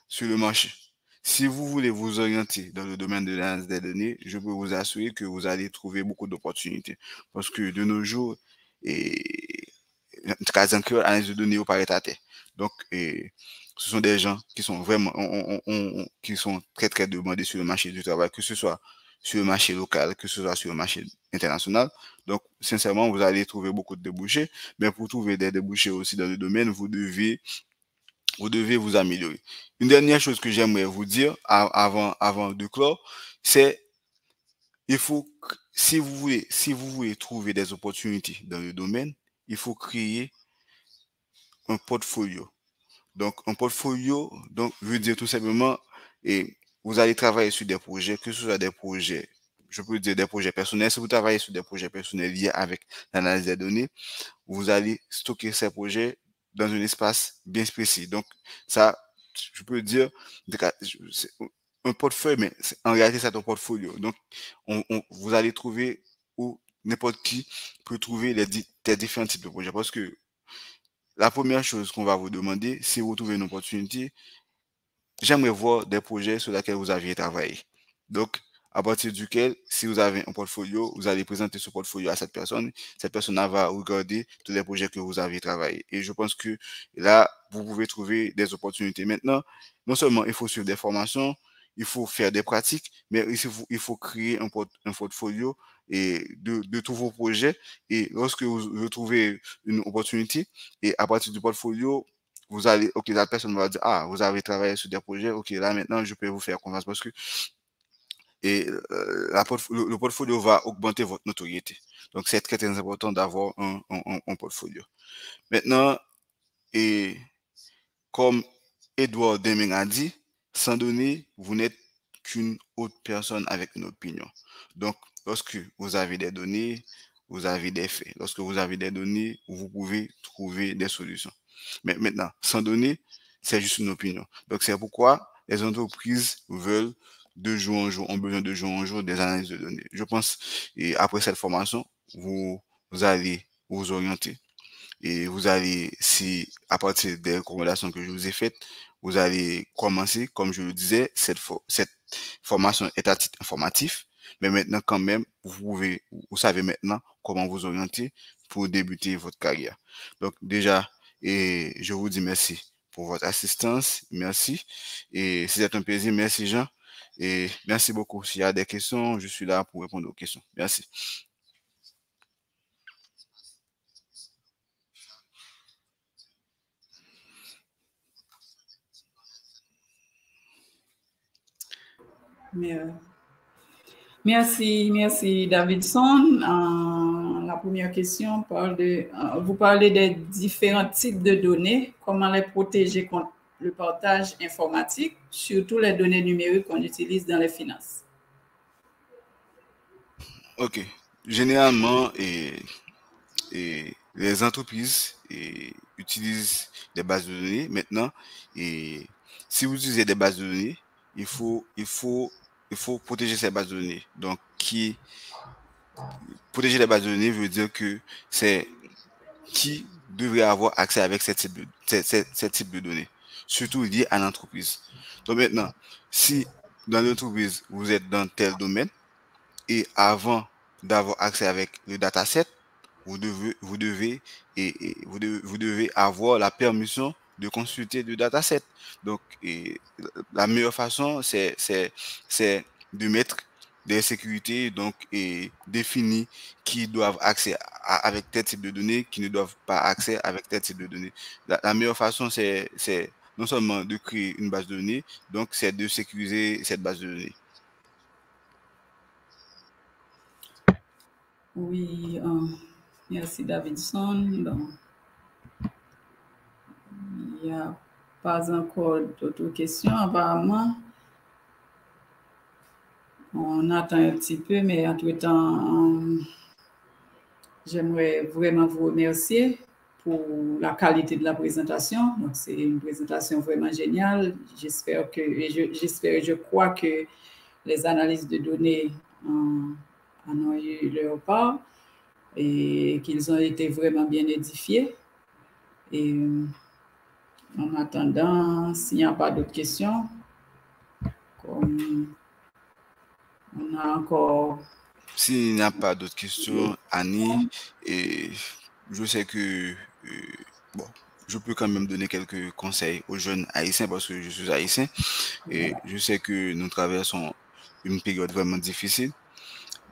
sur le marché. Si vous voulez vous orienter dans le domaine de l'analyse des données, je peux vous assurer que vous allez trouver beaucoup d'opportunités. Parce que de nos jours, en tout cas, l'analyse de données au paraît à terre. Donc, ce sont des gens qui sont vraiment, qui sont très, très demandés sur le marché du travail, que ce soit sur le marché local, que ce soit sur le marché international. Donc, sincèrement, vous allez trouver beaucoup de débouchés, mais pour trouver des débouchés aussi dans le domaine, vous devez vous améliorer. Une dernière chose que j'aimerais vous dire avant de clore, c'est si vous voulez trouver des opportunités dans le domaine, il faut créer un portfolio. Donc, un portfolio, veut dire tout simplement, et vous allez travailler sur des projets, que ce soit des projets, je peux dire des projets personnels. Si vous travaillez sur des projets personnels liés avec l'analyse des données, vous allez stocker ces projets dans un espace bien précis. Donc, ça, je peux dire, un portefeuille, mais en réalité, c'est un portfolio. Donc, vous allez trouver où n'importe qui peut trouver les différents types de projets. Parce que la première chose qu'on va vous demander, si vous trouvez une opportunité, j'aimerais voir des projets sur lesquels vous aviez travaillé. Donc, à partir duquel, si vous avez un portfolio, vous allez présenter ce portfolio à cette personne. Cette personne va regarder tous les projets que vous avez travaillé. Et je pense que là, vous pouvez trouver des opportunités. Maintenant, non seulement il faut suivre des formations, il faut faire des pratiques, mais il faut créer un portfolio et de tous vos projets. Et lorsque vous trouvez une opportunité, et à partir du portfolio, vous allez, ok, la personne va dire, ah, vous avez travaillé sur des projets, ok, là maintenant, je peux vous faire confiance parce que le portfolio va augmenter votre notoriété. Donc, c'est très, très important d'avoir un portfolio. Maintenant, et comme Edward Deming a dit, sans données, vous n'êtes qu'une autre personne avec une opinion. Donc, lorsque vous avez des données, vous avez des faits. Lorsque vous avez des données, vous pouvez trouver des solutions. Mais maintenant, sans données, c'est juste une opinion. Donc, c'est pourquoi les entreprises veulent de jour en jour, ont besoin de jour en jour des analyses de données. Je pense, et après cette formation, vous allez vous orienter et vous allez, si à partir des recommandations que je vous ai faites, vous allez commencer, comme je le disais, cette formation est à titre informatif, mais maintenant quand même, vous savez maintenant comment vous orienter pour débuter votre carrière. Donc déjà, et je vous dis merci pour votre assistance, merci, et c'était un plaisir, merci Jean, et merci beaucoup. S'il y a des questions, je suis là pour répondre aux questions. Merci. Merci Davidson. La première question vous parlez des différents types de données, comment les protéger contre le partage informatique, surtout les données numériques qu'on utilise dans les finances. Ok. Généralement, les entreprises utilisent des bases de données. Maintenant, et si vous utilisez des bases de données, il faut protéger ces bases de données. Donc, protéger les bases de données veut dire que c'est qui devrait avoir accès avec ce type de données, surtout lié à l'entreprise. Donc maintenant, si dans l'entreprise, vous êtes dans tel domaine, et avant d'avoir accès avec le dataset, vous devez avoir la permission de consulter le dataset. Donc, la meilleure façon, c'est de mettre des sécurités donc et définir qui doivent accès avec tel type de données, qui ne doivent pas accès avec tel type de données. La meilleure façon, c'est non seulement de créer une base de données, donc c'est de sécuriser cette base de données. Oui, merci Davidson. Bon, il n'y a pas encore d'autres questions apparemment. On attend un petit peu, mais entre-temps, j'aimerais vraiment vous remercier pour la qualité de la présentation. Donc, c'est une présentation vraiment géniale. J'espère et je crois que les analyses de données en ont eu leur part et qu'ils ont été vraiment bien édifiés. Et en attendant, s'il n'y a pas d'autres questions, comme on a encore... S'il n'y a pas d'autres questions, Annie, et je sais que, bon, je peux quand même donner quelques conseils aux jeunes haïtiens parce que je suis haïtien et je sais que nous traversons une période vraiment difficile.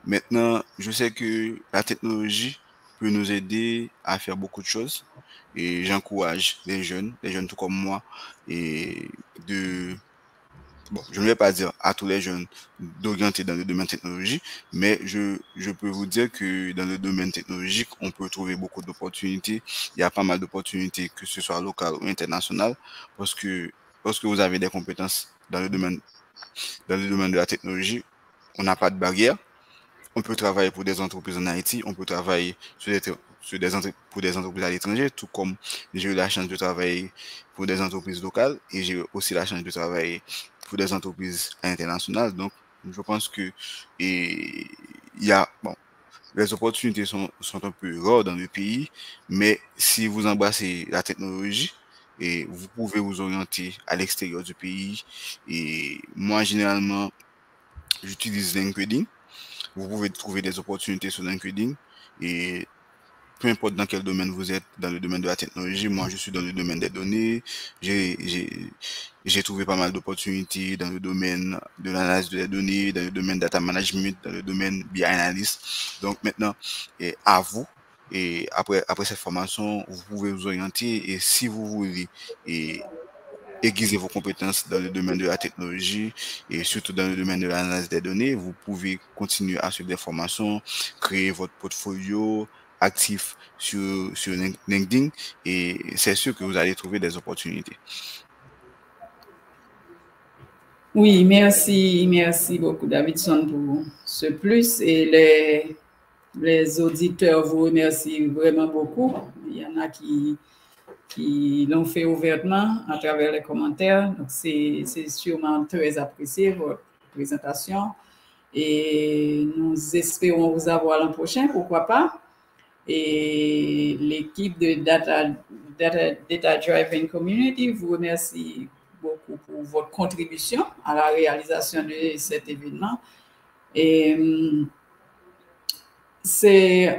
Maintenant, je sais que la technologie peut nous aider à faire beaucoup de choses et j'encourage les jeunes tout comme moi, et de bon, je ne vais pas dire à tous les jeunes d'orienter dans le domaine technologique, mais je peux vous dire que dans le domaine technologique, on peut trouver beaucoup d'opportunités. Il y a pas mal d'opportunités, que ce soit local ou international, parce que lorsque vous avez des compétences dans le domaine de la technologie, on n'a pas de barrière. On peut travailler pour des entreprises en Haïti, on peut travailler pour des entreprises à l'étranger, tout comme j'ai eu la chance de travailler pour des entreprises locales et j'ai eu aussi la chance de travailler pour des entreprises internationales. Donc, je pense que il y a, bon, les opportunités sont un peu rares dans le pays, mais si vous embrassez la technologie, et vous pouvez vous orienter à l'extérieur du pays. Et moi, généralement, j'utilise LinkedIn. Vous pouvez trouver des opportunités sur LinkedIn et peu importe dans quel domaine vous êtes, dans le domaine de la technologie, moi je suis dans le domaine des données, j'ai trouvé pas mal d'opportunités dans le domaine de l'analyse des données, dans le domaine data management, dans le domaine BI analyst. Donc maintenant, à vous, et après cette formation, vous pouvez vous orienter et si vous voulez aiguiser vos compétences dans le domaine de la technologie et surtout dans le domaine de l'analyse des données, vous pouvez continuer à suivre des formations, créer votre portfolio actif sur LinkedIn et c'est sûr que vous allez trouver des opportunités. Oui, merci beaucoup Davidson pour ce plus et les auditeurs vous remercient vraiment beaucoup. Il y en a qui l'ont fait ouvertement à travers les commentaires. Donc, c'est sûrement très apprécié votre présentation. Et nous espérons vous avoir l'an prochain, pourquoi pas. Et l'équipe de Data Driven Community vous remercie beaucoup pour votre contribution à la réalisation de cet événement. Et c'est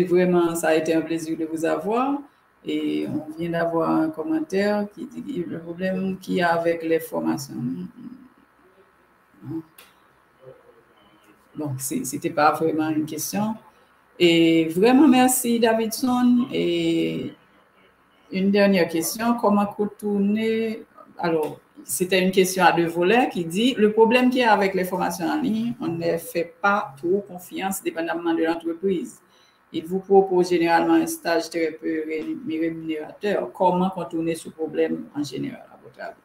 vraiment, ça a été un plaisir de vous avoir. Et on vient d'avoir un commentaire qui dit le problème qu'il y a avec les formations. Bon, c'était pas vraiment une question. Et vraiment, merci Davidson. Et une dernière question, comment contourner... Alors, c'était une question à 2 volets qui dit, le problème qu'il y a avec les formations en ligne, on ne fait pas trop confiance dépendamment de l'entreprise. Il vous propose généralement un stage très peu rémunérateur. Comment contourner ce problème en général, à votre avis?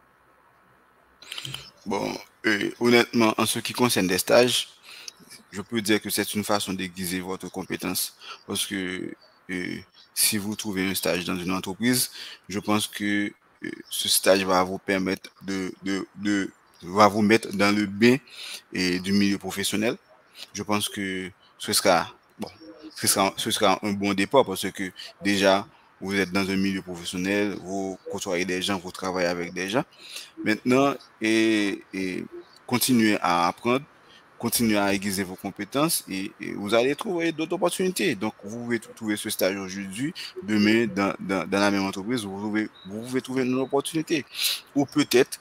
Bon, honnêtement, en ce qui concerne des stages, je peux dire que c'est une façon d'aiguiser votre compétence. Parce que si vous trouvez un stage dans une entreprise, je pense que ce stage va vous permettre va vous mettre dans le bain du milieu professionnel. Je pense que ce sera un bon départ parce que déjà, vous êtes dans un milieu professionnel, vous côtoyez des gens, vous travaillez avec des gens. Maintenant, continuez à apprendre, continuez à aiguiser vos compétences et vous allez trouver d'autres opportunités. Donc, vous pouvez trouver ce stage aujourd'hui, demain, dans la même entreprise, vous pouvez trouver une opportunité. Ou peut-être,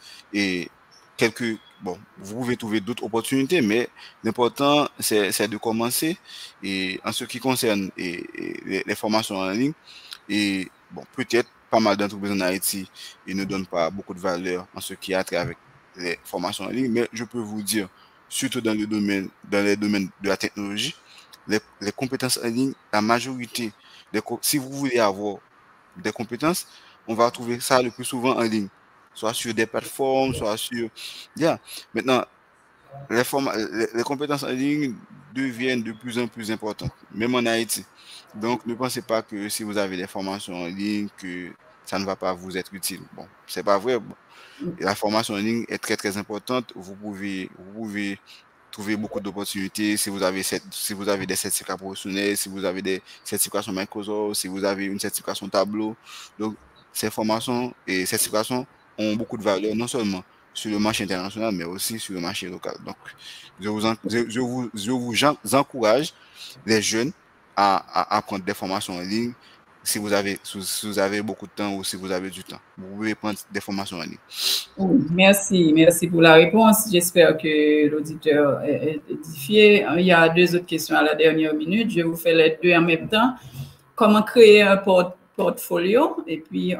vous pouvez trouver d'autres opportunités, mais l'important, c'est de commencer. Et en ce qui concerne les formations en ligne, et bon, peut-être pas mal d'entreprises en Haïti ne donnent pas beaucoup de valeur en ce qui a trait avec les formations en ligne, mais je peux vous dire, surtout dans les domaines de la technologie, les compétences en ligne, la majorité, si vous voulez avoir des compétences, on va trouver ça le plus souvent en ligne, soit sur des plateformes, soit sur... Yeah. Maintenant, les compétences en ligne deviennent de plus en plus importantes, même en Haïti. Donc, ne pensez pas que si vous avez des formations en ligne, que ça ne va pas vous être utile. Bon, c'est pas vrai. Bon. La formation en ligne est très, très importante. Vous pouvez trouver beaucoup d'opportunités si vous avez des certificats professionnels, si vous avez des certifications Microsoft, si vous avez une certification Tableau. Donc, ces formations et certifications ont beaucoup de valeur, non seulement sur le marché international, mais aussi sur le marché local. Donc, je vous encourage, les jeunes, à apprendre des formations en ligne. Si vous avez beaucoup de temps ou si vous avez du temps, vous pouvez prendre des formations en ligne. Merci pour la réponse. J'espère que l'auditeur est édifié. Il y a 2 autres questions à la dernière minute. Je vous fais les 2 en même temps. Comment créer un portfolio et puis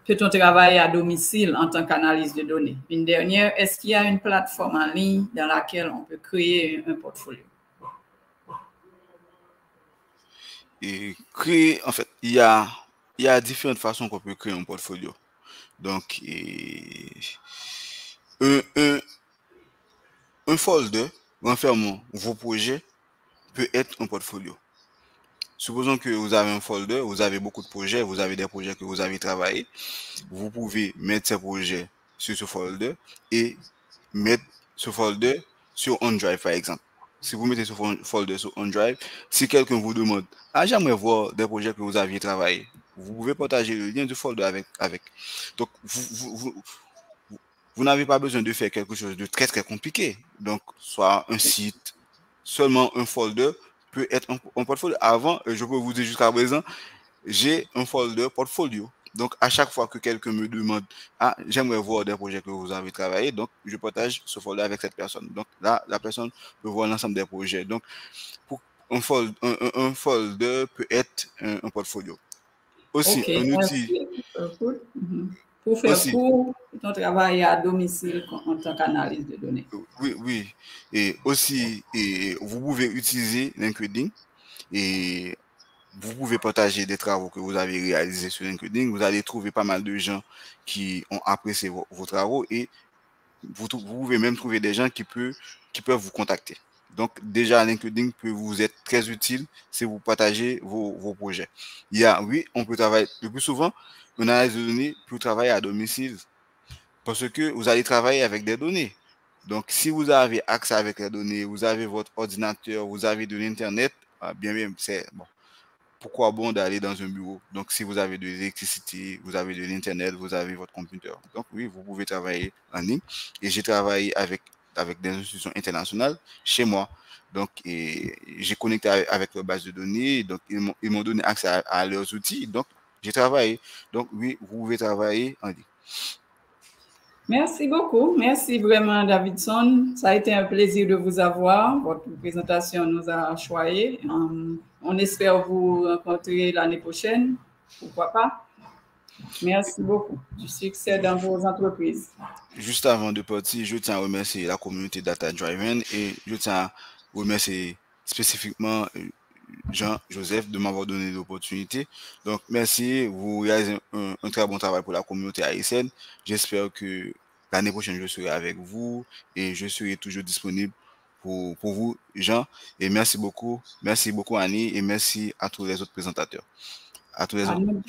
peut-on travailler à domicile en tant qu'analyse de données? Une dernière, est-ce qu'il y a une plateforme en ligne dans laquelle on peut créer un portfolio? Et créer, en fait, il y a différentes façons qu'on peut créer un portfolio. Donc, un folder renfermant vos projets peut être un portfolio. Supposons que vous avez un folder, vous avez beaucoup de projets, vous avez des projets que vous avez travaillé. Vous pouvez mettre ces projets sur ce folder et mettre ce folder sur OneDrive, par exemple. Si vous mettez ce folder sur OneDrive, si quelqu'un vous demande, j'aimerais voir des projets que vous aviez travaillé, vous pouvez partager le lien du folder avec. Donc, vous n'avez pas besoin de faire quelque chose de très, très compliqué. Donc, soit un site, seulement un folder peut être un portfolio. Avant, je peux vous dire jusqu'à présent, j'ai un folder portfolio. Donc, à chaque fois que quelqu'un me demande, ah, j'aimerais voir des projets que vous avez travaillé, donc je partage ce folder avec cette personne. Donc là, la personne peut voir l'ensemble des projets. Donc, pour un folder peut être un portfolio. Aussi, OK, un outil, merci. Cool. Pour faire aussi, court, on travaille à domicile en tant qu'analyse de données. oui, oui, et aussi, et vous pouvez utiliser LinkedIn et vous pouvez partager des travaux que vous avez réalisés sur LinkedIn. Vous allez trouver pas mal de gens qui ont apprécié vos travaux et vous pouvez même trouver des gens qui peuvent vous contacter. Donc, déjà, LinkedIn peut vous être très utile si vous partagez vos projets. Oui, on peut travailler, le plus souvent, une analyse de données peut travailler à domicile parce que vous allez travailler avec des données. Donc, si vous avez accès avec les données, vous avez votre ordinateur, vous avez de l'Internet, c'est bon. Pourquoi bon d'aller dans un bureau? Donc, si vous avez de l'électricité, vous avez de l'Internet, vous avez votre computer. Donc, oui, vous pouvez travailler en ligne. Et j'ai travaillé avec des institutions internationales chez moi. Donc, j'ai connecté avec leur base de données. Donc, ils m'ont donné accès à leurs outils. Donc, j'ai travaillé. Donc, oui, vous pouvez travailler en ligne. Merci beaucoup. Merci vraiment, Davidson. Ça a été un plaisir de vous avoir. Votre présentation nous a choyés. On espère vous rencontrer l'année prochaine. Pourquoi pas? Merci beaucoup. Du succès dans vos entreprises. Juste avant de partir, je tiens à remercier la communauté Data Driven et je tiens à remercier spécifiquement Jean-Joseph de m'avoir donné l'opportunité. Donc, merci. Vous réalisez un très bon travail pour la communauté haïtienne. J'espère que l'année prochaine, je serai avec vous et je serai toujours disponible pour vous, Jean. Et merci beaucoup. Merci beaucoup, Annie. Et merci à tous les autres présentateurs. À tous les À autres. nous.